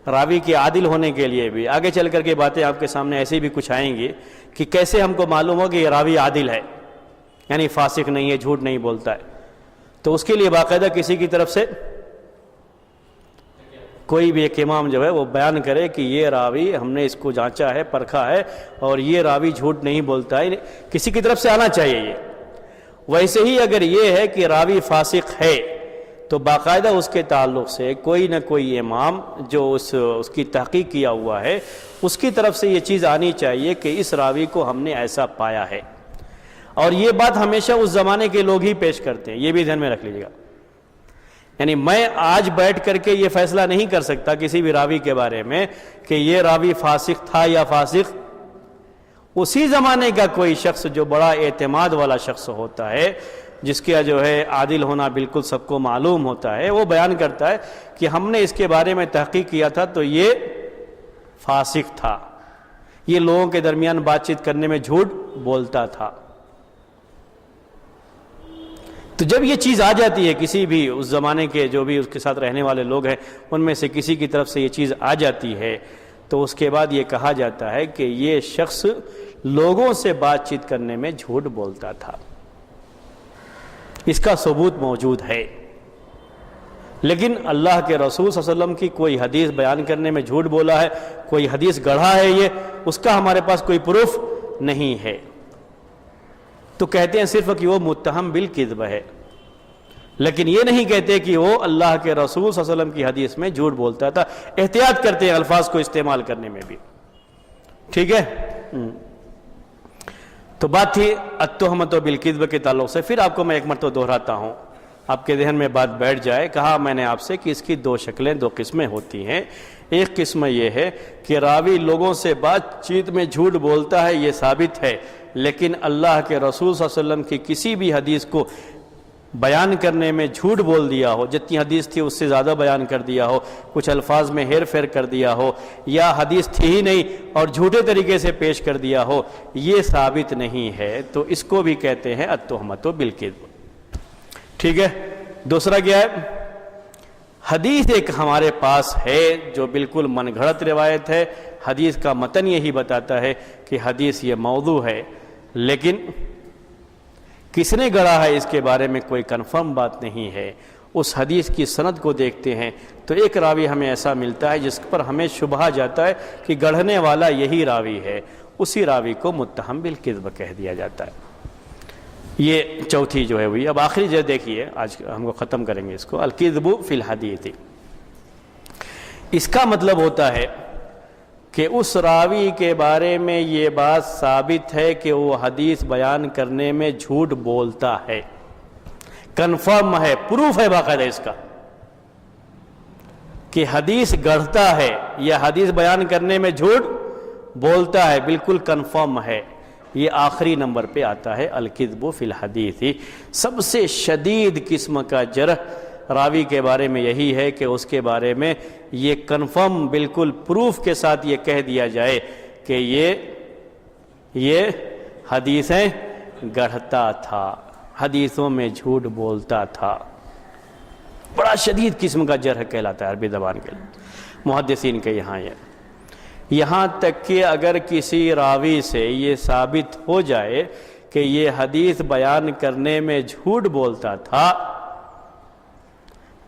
راوی کے عادل ہونے کے لیے بھی آگے چل کر کے باتیں آپ کے سامنے ایسی بھی کچھ آئیں گی کہ کیسے ہم کو معلوم ہو کہ یہ راوی عادل ہے، یعنی فاسق نہیں ہے، جھوٹ نہیں بولتا ہے، تو اس کے لیے باقاعدہ کسی کی طرف سے کوئی بھی ایک امام جو ہے وہ بیان کرے کہ یہ راوی ہم نے اس کو جانچا ہے، پرکھا ہے، اور یہ راوی جھوٹ نہیں بولتا ہے، کسی کی طرف سے آنا چاہیے یہ۔ ویسے ہی اگر یہ ہے کہ راوی فاسق ہے تو باقاعدہ اس کے تعلق سے کوئی نہ کوئی امام جو اس کی تحقیق کیا ہوا ہے اس کی طرف سے یہ چیز آنی چاہیے کہ اس راوی کو ہم نے ایسا پایا ہے، اور یہ بات ہمیشہ اس زمانے کے لوگ ہی پیش کرتے ہیں، یہ بھی ذہن میں رکھ لیجیے گا۔ یعنی میں آج بیٹھ کر کے یہ فیصلہ نہیں کر سکتا کسی بھی راوی کے بارے میں کہ یہ راوی فاسق تھا یا فاسق، اسی زمانے کا کوئی شخص جو بڑا اعتماد والا شخص ہوتا ہے، جس کا جو ہے عادل ہونا بالکل سب کو معلوم ہوتا ہے، وہ بیان کرتا ہے کہ ہم نے اس کے بارے میں تحقیق کیا تھا تو یہ فاسق تھا، یہ لوگوں کے درمیان بات چیت کرنے میں جھوٹ بولتا تھا۔ تو جب یہ چیز آ جاتی ہے کسی بھی اس زمانے کے جو بھی اس کے ساتھ رہنے والے لوگ ہیں ان میں سے کسی کی طرف سے یہ چیز آ جاتی ہے تو اس کے بعد یہ کہا جاتا ہے کہ یہ شخص لوگوں سے بات چیت کرنے میں جھوٹ بولتا تھا، اس کا ثبوت موجود ہے، لیکن اللہ کے رسول صلی اللہ علیہ وسلم کی کوئی حدیث بیان کرنے میں جھوٹ بولا ہے، کوئی حدیث گڑھا ہے، یہ اس کا ہمارے پاس کوئی پروف نہیں ہے، تو کہتے ہیں صرف کہ وہ متہم بالکذب ہے، لیکن یہ نہیں کہتے کہ وہ اللہ کے رسول صلی اللہ علیہ وسلم کی حدیث میں جھوٹ بولتا تھا۔ احتیاط کرتے ہیں الفاظ کو استعمال کرنے میں بھی، ٹھیک ہے۔ تو بات تھی التہمت بالکذب کے تعلق سے۔ پھر آپ کو میں ایک مرتبہ دہراتا ہوں، آپ کے ذہن میں بات بیٹھ جائے۔ کہا میں نے آپ سے کہ اس کی دو شکلیں، دو قسمیں ہوتی ہیں۔ ایک قسم یہ ہے کہ راوی لوگوں سے بات چیت میں جھوٹ بولتا ہے، یہ ثابت ہے، لیکن اللہ کے رسول صلی اللہ علیہ وسلم کی کسی بھی حدیث کو بیان کرنے میں جھوٹ بول دیا ہو، جتنی حدیث تھی اس سے زیادہ بیان کر دیا ہو، کچھ الفاظ میں ہیر پھیر کر دیا ہو، یا حدیث تھی ہی نہیں اور جھوٹے طریقے سے پیش کر دیا ہو، یہ ثابت نہیں ہے، تو اس کو بھی کہتے ہیں التہمت بالکذب، ٹھیک ہے۔ دوسرا کیا ہے؟ حدیث ایک ہمارے پاس ہے جو بالکل من گھڑت روایت ہے، حدیث کا متن یہی بتاتا ہے کہ حدیث یہ موضوع ہے، لیکن کس نے گڑھا ہے اس کے بارے میں کوئی کنفرم بات نہیں ہے۔ اس حدیث کی سند کو دیکھتے ہیں تو ایک راوی ہمیں ایسا ملتا ہے جس پر ہمیں شبہ جاتا ہے کہ گڑھنے والا یہی راوی ہے، اسی راوی کو متہم بالکذب کہہ دیا جاتا ہے۔ یہ چوتھی جو ہے ہوئی۔ اب آخری جو دیکھیے، آج ہم کو ختم کریں گے اس کو، الکذب فی الحدیث۔ اس کا مطلب ہوتا ہے کہ اس راوی کے بارے میں یہ بات ثابت ہے کہ وہ حدیث بیان کرنے میں جھوٹ بولتا ہے، کنفرم ہے، پروف ہے باقاعدہ اس کا کہ حدیث گڑھتا ہے یا حدیث بیان کرنے میں جھوٹ بولتا ہے، بالکل کنفرم ہے۔ یہ آخری نمبر پہ آتا ہے الکذب فی الحدیث۔ سب سے شدید قسم کا جرح راوی کے بارے میں یہی ہے کہ اس کے بارے میں یہ کنفرم بالکل پروف کے ساتھ یہ کہہ دیا جائے کہ یہ حدیثیں گڑھتا تھا، حدیثوں میں جھوٹ بولتا تھا۔ بڑا شدید قسم کا جرح کہلاتا ہے عربی زبان کے لیے محدثین کے یہاں تک کہ اگر کسی راوی سے یہ ثابت ہو جائے کہ یہ حدیث بیان کرنے میں جھوٹ بولتا تھا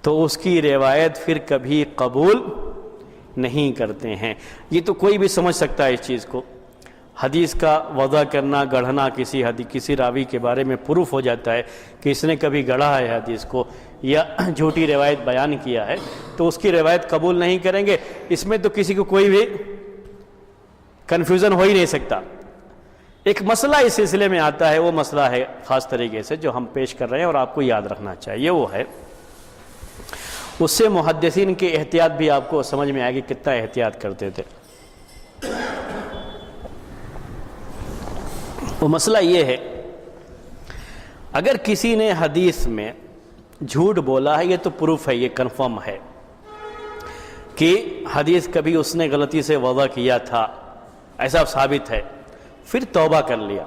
تو اس کی روایت پھر کبھی قبول نہیں کرتے ہیں۔ یہ تو کوئی بھی سمجھ سکتا ہے اس چیز کو۔ حدیث کا وضع کرنا، گڑھنا کسی راوی کے بارے میں پروف ہو جاتا ہے کہ اس نے کبھی گڑھا ہے حدیث کو یا جھوٹی روایت بیان کیا ہے، تو اس کی روایت قبول نہیں کریں گے۔ اس میں تو کسی کو کوئی بھی کنفیوژن ہو ہی نہیں سکتا۔ ایک مسئلہ اس سلسلے میں آتا ہے، وہ مسئلہ ہے خاص طریقے سے جو ہم پیش کر رہے ہیں اور آپ کو یاد رکھنا چاہیے، وہ ہے اس سے محدثین کی احتیاط بھی آپ کو سمجھ میں آئے گی کتنا احتیاط کرتے تھے۔ وہ مسئلہ یہ ہے، اگر کسی نے حدیث میں جھوٹ بولا ہے، یہ تو پروف ہے، یہ کنفرم ہے کہ حدیث کبھی اس نے غلطی سے وضع کیا تھا، ایسا ثابت ہے، پھر توبہ کر لیا،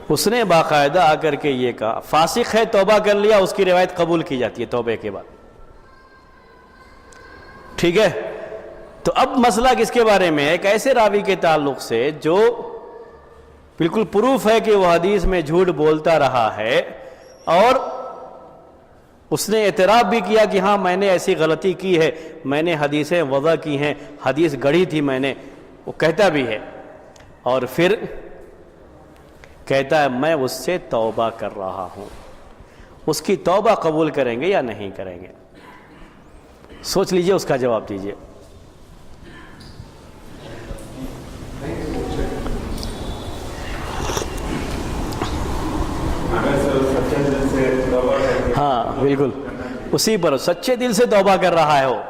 اس نے باقاعدہ آ کر کے یہ کہا، فاسق ہے، توبہ کر لیا، اس کی روایت قبول کی جاتی ہے توبے کے بعد، ٹھیک ہے؟ تو اب مسئلہ کس کے بارے میں ہے؟ ایک ایسے راوی کے تعلق سے جو بالکل پروف ہے کہ وہ حدیث میں جھوٹ بولتا رہا ہے اور اس نے اعتراف بھی کیا کہ ہاں میں نے ایسی غلطی کی ہے، میں نے حدیثیں وضع کی ہیں، حدیث گڑھی تھی میں نے، وہ کہتا بھی ہے، اور پھر کہتا ہے میں اس سے توبہ کر رہا ہوں۔ اس کی توبہ قبول کریں گے یا نہیں کریں گے؟ سوچ لیجئے، اس کا جواب دیجئے۔ ہاں بالکل، اسی پر سچے دل سے توبہ کر رہا ہے وہ،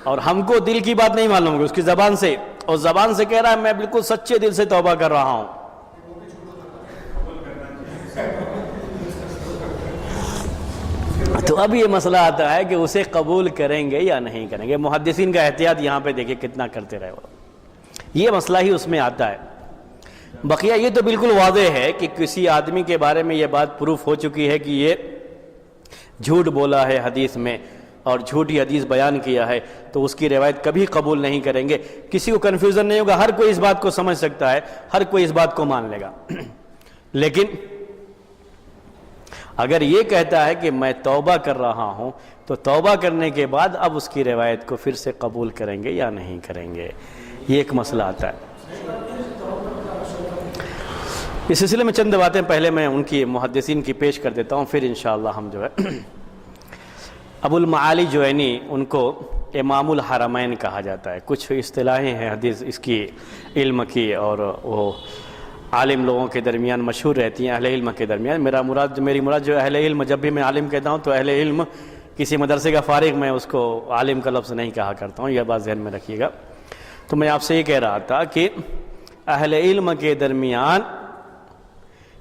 اور ہم کو دل کی بات نہیں معلوم ہوگی، اس کی زبان سے، اور زبان سے کہہ رہا ہے میں بالکل سچے دل سے توبہ کر رہا ہوں۔ تو اب یہ مسئلہ آتا ہے کہ اسے قبول کریں گے یا نہیں کریں گے۔ محدثین کا احتیاط یہاں پہ دیکھیں کتنا کرتے رہے وہ، یہ مسئلہ ہی اس میں آتا ہے۔ بقیہ یہ تو بالکل واضح ہے کہ کسی آدمی کے بارے میں یہ بات پروف ہو چکی ہے کہ یہ جھوٹ بولا ہے حدیث میں اور جھوٹی حدیث بیان کیا ہے، تو اس کی روایت کبھی قبول نہیں کریں گے۔ کسی کو کنفیوژن نہیں ہوگا، ہر کوئی اس بات کو سمجھ سکتا ہے، ہر کوئی اس بات کو مان لے گا۔ لیکن اگر یہ کہتا ہے کہ میں توبہ کر رہا ہوں، تو توبہ کرنے کے بعد اب اس کی روایت کو پھر سے قبول کریں گے یا نہیں کریں گے، یہ ایک مسئلہ آتا ہے۔ اس سلسلے میں چند باتیں پہلے میں ان کی محدثین کی پیش کر دیتا ہوں، پھر انشاءاللہ ہم جو ہے ابو المعالی جوینی، ان کو امام الحرمین کہا جاتا ہے۔ کچھ اصطلاحیں ہیں حدیث اس کی علم کی، اور وہ عالم لوگوں کے درمیان مشہور رہتی ہیں، اہل علم کے درمیان۔ میری مراد جو اہل علم، جب بھی میں عالم کہتا ہوں تو اہل علم کسی مدرسے کا فارغ، میں اس کو عالم کا لفظ نہیں کہا کرتا ہوں، یہ بات ذہن میں رکھیے گا۔ تو میں آپ سے یہ کہہ رہا تھا کہ اہل علم کے درمیان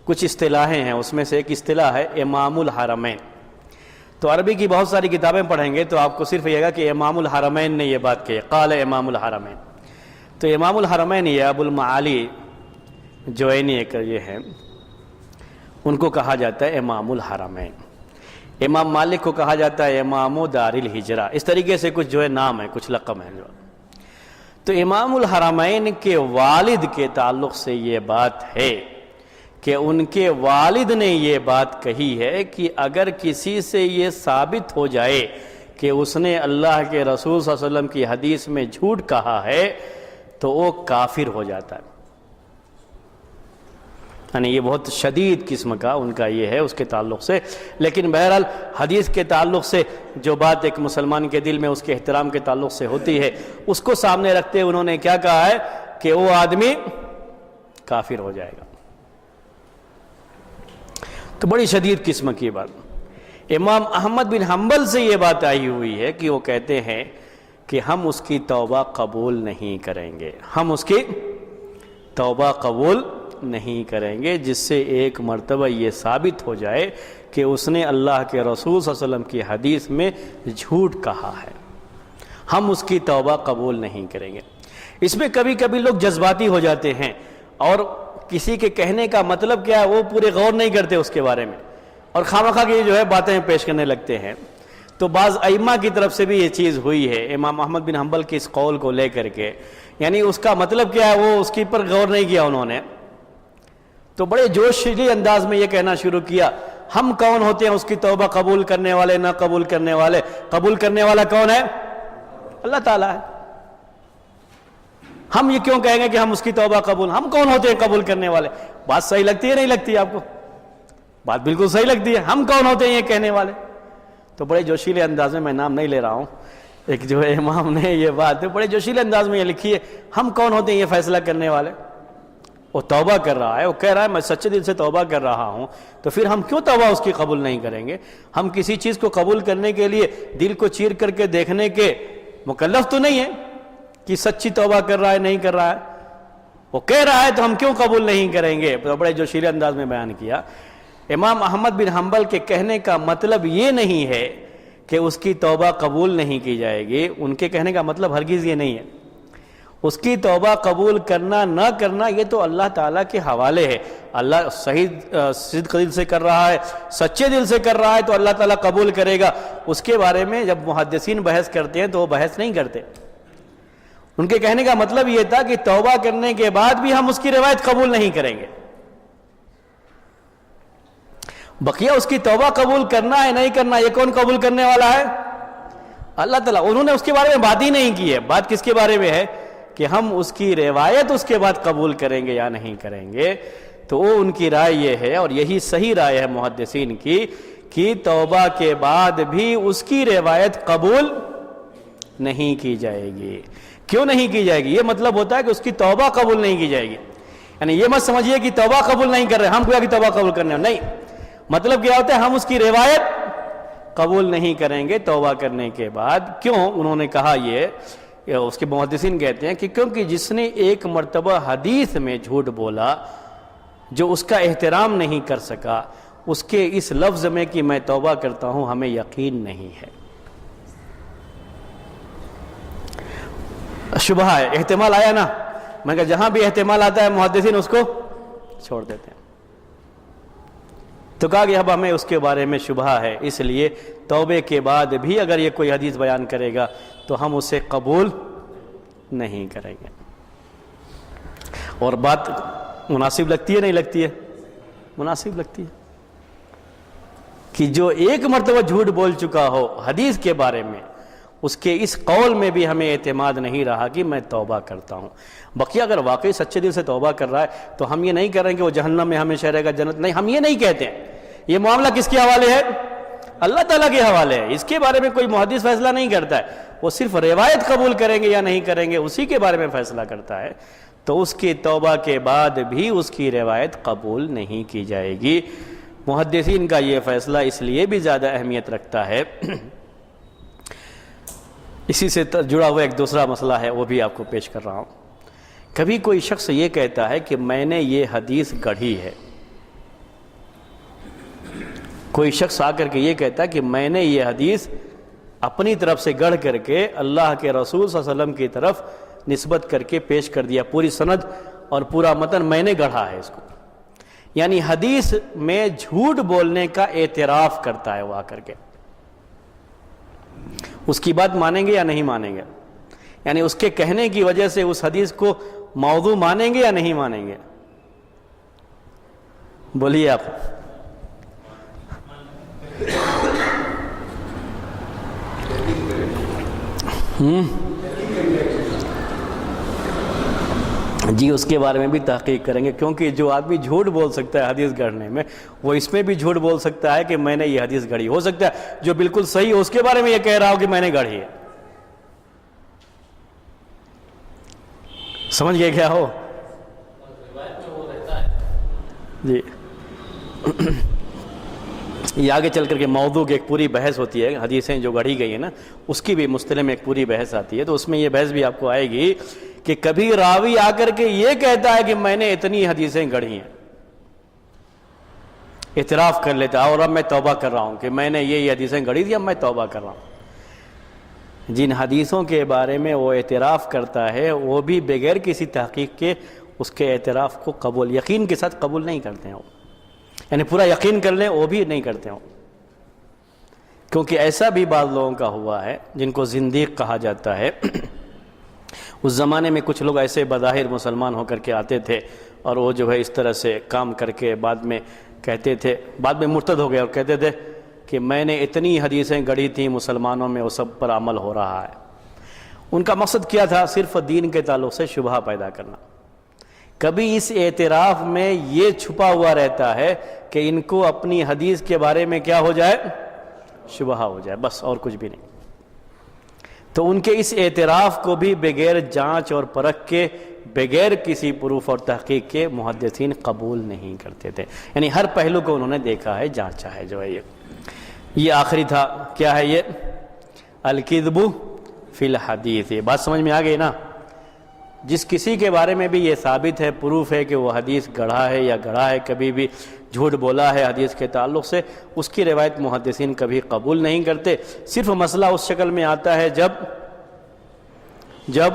کچھ اصطلاحیں ہیں، اس میں سے ایک اصطلاح ہے امام الحرمین۔ تو عربی کی بہت ساری کتابیں پڑھیں گے تو آپ کو صرف یہ گا کہ امام الحرمین نے یہ بات کہی، قال امام الحرمین۔ تو امام الحرمین یہ ابو المعالی جوینی ایک یہ ہیں، ان کو کہا جاتا ہے امام الحرمین۔ امام مالک کو کہا جاتا ہے امام دار الہجرہ، اس طریقے سے کچھ جو ہے نام ہے، کچھ لقب ہیں جو۔ تو امام الحرمین کے والد کے تعلق سے یہ بات ہے کہ ان کے والد نے یہ بات کہی ہے کہ اگر کسی سے یہ ثابت ہو جائے کہ اس نے اللہ کے رسول صلی اللہ علیہ وسلم کی حدیث میں جھوٹ کہا ہے تو وہ کافر ہو جاتا ہے۔ یعنی یہ بہت شدید قسم کا ان کا یہ ہے اس کے تعلق سے۔ لیکن بہرحال حدیث کے تعلق سے جو بات ایک مسلمان کے دل میں اس کے احترام کے تعلق سے ہوتی ہے، اس کو سامنے رکھتے انہوں نے کیا کہا ہے کہ وہ آدمی کافر ہو جائے گا۔ تو بڑی شدید قسم کی بات۔ امام احمد بن حنبل سے یہ بات آئی ہوئی ہے کہ وہ کہتے ہیں کہ ہم اس کی توبہ قبول نہیں کریں گے، ہم اس کی توبہ قبول نہیں کریں گے جس سے ایک مرتبہ یہ ثابت ہو جائے کہ اس نے اللہ کے رسول صلی اللہ علیہ وسلم کی حدیث میں جھوٹ کہا ہے، ہم اس کی توبہ قبول نہیں کریں گے۔ اس میں کبھی کبھی لوگ جذباتی ہو جاتے ہیں اور کسی کے کہنے کا مطلب کیا ہے وہ پورے غور نہیں کرتے اس کے بارے میں، اور خواہ کی جو ہے باتیں پیش کرنے لگتے ہیں۔ تو بعض ائمہ کی طرف سے بھی یہ چیز ہوئی ہے، امام احمد بن حنبل کے اس قول کو لے کر کے، یعنی اس کا مطلب کیا ہے وہ اس کے پر غور نہیں کیا انہوں نے، تو بڑے جوشیلے انداز میں یہ کہنا شروع کیا ہم کون ہوتے ہیں اس کی توبہ قبول کرنے والے نہ قبول کرنے والے، قبول کرنے والا کون ہے؟ اللہ تعالیٰ ہے، ہم یہ کیوں کہیں گے کہ ہم اس کی توبہ قبول، ہم کون ہوتے ہیں قبول کرنے والے؟ بات صحیح لگتی ہے نہیں لگتی آپ کو؟ بات بالکل صحیح لگتی ہے، ہم کون ہوتے ہیں یہ کہنے والے؟ تو بڑے جوشیلے انداز میں نام نہیں لے رہا ہوں، ایک جو ہے امام نے یہ بات بڑے جوشیلے انداز میں یہ لکھی ہے، ہم کون ہوتے ہیں یہ فیصلہ کرنے والے؟ وہ توبہ کر رہا ہے، وہ کہہ رہا ہے میں سچے دل سے توبہ کر رہا ہوں، تو پھر ہم کیوں توبہ اس کی قبول نہیں کریں گے؟ ہم کسی چیز کو قبول کرنے کے لیے دل کو چیر کر کے دیکھنے کے مکلف تو نہیں ہے کہ سچی توبہ کر رہا ہے نہیں کر رہا ہے، وہ کہہ رہا ہے تو ہم کیوں قبول نہیں کریں گے؟ تو بڑے جوشیلے انداز میں بیان کیا۔ امام احمد بن حنبل کے کہنے کا مطلب یہ نہیں ہے کہ اس کی توبہ قبول نہیں کی جائے گی، ان کے کہنے کا مطلب ہرگز یہ نہیں ہے، اس کی توبہ قبول کرنا نہ کرنا یہ تو اللہ تعالیٰ کے حوالے ہے، اللہ صحیح صدق دل سے کر رہا ہے، سچے دل سے کر رہا ہے تو اللہ تعالیٰ قبول کرے گا، اس کے بارے میں جب محدثین بحث کرتے ہیں تو وہ بحث نہیں کرتے۔ ان کے کہنے کا مطلب یہ تھا کہ توبہ کرنے کے بعد بھی ہم اس کی روایت قبول نہیں کریں گے، بقیہ اس کی توبہ قبول کرنا ہے نہیں کرنا یہ کون قبول کرنے والا ہے؟ اللہ تعالیٰ۔ انہوں نے اس کے بارے میں بات ہی نہیں کی ہے، بات کس کے بارے میں ہے کہ ہم اس کی روایت اس کے بعد قبول کریں گے یا نہیں کریں گے۔ تو وہ ان کی رائے یہ ہے، اور یہی صحیح رائے ہے محدثین کی، کہ توبہ کے بعد بھی اس کی روایت قبول نہیں کی جائے گی۔ کیوں نہیں کی جائے گی؟ یہ مطلب ہوتا ہے کہ اس کی توبہ قبول نہیں کی جائے گی، یعنی یہ مت سمجھیے کہ توبہ قبول نہیں کر رہے ہم کوئی توبہ قبول کرنے نہیں، مطلب کیا ہوتا ہے ہم اس کی روایت قبول نہیں کریں گے توبہ کرنے کے بعد۔ کیوں انہوں نے کہا یہ، اس کے محدثین کہتے ہیں کہ کیونکہ جس نے ایک مرتبہ حدیث میں جھوٹ بولا، جو اس کا احترام نہیں کر سکا، اس کے اس لفظ میں کہ میں توبہ کرتا ہوں ہمیں یقین نہیں ہے، شبہ ہے، احتمال آیا نا، مگر جہاں بھی احتمال آتا ہے محدثین اس کو چھوڑ دیتے ہیں۔ تو کہا کہ اب ہمیں اس کے بارے میں شبہ ہے، اس لیے توبے کے بعد بھی اگر یہ کوئی حدیث بیان کرے گا تو ہم اسے قبول نہیں کریں گے۔ اور بات مناسب لگتی ہے نہیں لگتی ہے؟ مناسب لگتی ہے کہ جو ایک مرتبہ جھوٹ بول چکا ہو حدیث کے بارے میں، اس کے اس قول میں بھی ہمیں اعتماد نہیں رہا کہ میں توبہ کرتا ہوں۔ بقیہ اگر واقعی سچے دل سے توبہ کر رہا ہے تو ہم یہ نہیں کر رہے ہیں کہ وہ جہنم میں ہمیشہ رہے گا، جنت نہیں، ہم یہ نہیں کہتے ہیں۔ یہ معاملہ کس کے حوالے ہے؟ اللہ تعالیٰ کے حوالے ہے، اس کے بارے میں کوئی محدث فیصلہ نہیں کرتا ہے، وہ صرف روایت قبول کریں گے یا نہیں کریں گے اسی کے بارے میں فیصلہ کرتا ہے۔ تو اس کی توبہ کے بعد بھی اس کی روایت قبول نہیں کی جائے گی۔ محدثین کا یہ فیصلہ اس لیے بھی زیادہ اہمیت رکھتا ہے، اسی سے جڑا ہوا ایک دوسرا مسئلہ ہے، وہ بھی آپ کو پیش کر رہا ہوں۔ کبھی کوئی شخص یہ کہتا ہے کہ میں نے یہ حدیث گڑھی ہے، کوئی شخص آ کر کے یہ کہتا ہے کہ میں نے یہ حدیث اپنی طرف سے گڑھ کر کے اللہ کے رسول صلی اللہ علیہ وسلم کی طرف نسبت کر کے پیش کر دیا، پوری سند اور پورا متن میں نے گڑھا ہے اس کو، یعنی حدیث میں جھوٹ بولنے کا اعتراف کرتا ہے وہ آ کر کے۔ اس کی بات مانیں گے یا نہیں مانیں گے؟ یعنی اس کے کہنے کی وجہ سے اس حدیث کو موضوع مانیں گے یا نہیں مانیں گے؟ بولیے آپ۔ جی اس کے بارے میں بھی تحقیق کریں گے، کیونکہ جو آدمی جھوٹ بول سکتا ہے حدیث گڑھنے میں، وہ اس میں بھی جھوٹ بول سکتا ہے کہ میں نے یہ حدیث گڑھی۔ ہو سکتا ہے جو بالکل صحیح ہو اس کے بارے میں یہ کہہ رہا ہو کہ میں نے گڑھی ہے۔ سمجھ گئے کیا ہو؟ جی یہ آگے چل کر کے موضوع کی ایک پوری بحث ہوتی ہے، حدیثیں جو گڑھی گئی ہیں نا اس کی بھی مصطلح میں ایک پوری بحث آتی ہے، تو اس میں یہ بحث بھی آپ کو آئے گی کہ کبھی راوی آ کر کے یہ کہتا ہے کہ میں نے اتنی حدیثیں گڑھی ہیں، اعتراف کر لیتا ہے اور اب میں توبہ کر رہا ہوں کہ میں نے یہ حدیثیں گڑھی تھی، اب میں توبہ کر رہا ہوں۔ جن حدیثوں کے بارے میں وہ اعتراف کرتا ہے وہ بھی بغیر کسی تحقیق کے اس کے اعتراف کو قبول، یقین کے ساتھ قبول نہیں کرتے ہیں، یعنی پورا یقین کر لیں وہ بھی نہیں کرتے ہیں، کیونکہ ایسا بھی بعض لوگوں کا ہوا ہے جن کو زندیق کہا جاتا ہے۔ اس زمانے میں کچھ لوگ ایسے بظاہر مسلمان ہو کر کے آتے تھے اور وہ جو ہے اس طرح سے کام کر کے بعد میں کہتے تھے، بعد میں مرتد ہو گئے اور کہتے تھے کہ میں نے اتنی حدیثیں گڑھی تھیں مسلمانوں میں وہ سب پر عمل ہو رہا ہے۔ ان کا مقصد کیا تھا؟ صرف دین کے تعلق سے شبہہ پیدا کرنا۔ کبھی اس اعتراف میں یہ چھپا ہوا رہتا ہے کہ ان کو اپنی حدیث کے بارے میں کیا ہو جائے؟ شبہہ ہو جائے، بس اور کچھ بھی نہیں۔ تو ان کے اس اعتراف کو بھی بغیر جانچ اور پرکھ کے، بغیر کسی پروف اور تحقیق کے محدثین قبول نہیں کرتے تھے، یعنی ہر پہلو کو انہوں نے دیکھا ہے، جانچا ہے۔ جو ہے یہ آخری تھا، کیا ہے یہ؟ الکذب فی الحدیث۔ یہ بات سمجھ میں آ گئی نا؟ جس کسی کے بارے میں بھی یہ ثابت ہے، پروف ہے کہ وہ حدیث گڑھا ہے یا گڑھا ہے، کبھی بھی جھوٹ بولا ہے حدیث کے تعلق سے، اس کی روایت محدثین کبھی قبول نہیں کرتے۔ صرف مسئلہ اس شکل میں آتا ہے جب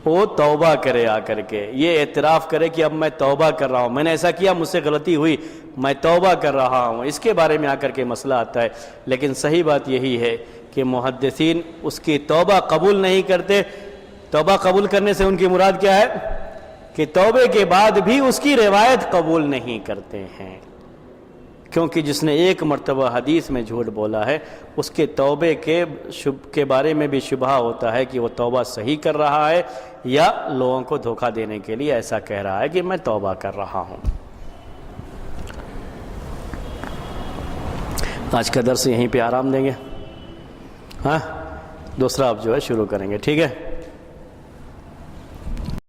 وہ توبہ کرے، آ کر کے یہ اعتراف کرے کہ اب میں توبہ کر رہا ہوں، میں نے ایسا کیا، مجھ سے غلطی ہوئی، میں توبہ کر رہا ہوں، اس کے بارے میں آ کر کے مسئلہ آتا ہے۔ لیکن صحیح بات یہی ہے کہ محدثین اس کی توبہ قبول نہیں کرتے۔ توبہ قبول کرنے سے ان کی مراد کیا ہے؟ کہ توبے کے بعد بھی اس کی روایت قبول نہیں کرتے ہیں، کیونکہ جس نے ایک مرتبہ حدیث میں جھوٹ بولا ہے اس کے توبے کے بارے میں بھی شبہ ہوتا ہے کہ وہ توبہ صحیح کر رہا ہے یا لوگوں کو دھوکہ دینے کے لیے ایسا کہہ رہا ہے کہ میں توبہ کر رہا ہوں۔ آج کا درس یہیں پہ آرام دیں گے، ہاں دوسرا اب جو ہے شروع کریں گے، ٹھیک ہے؟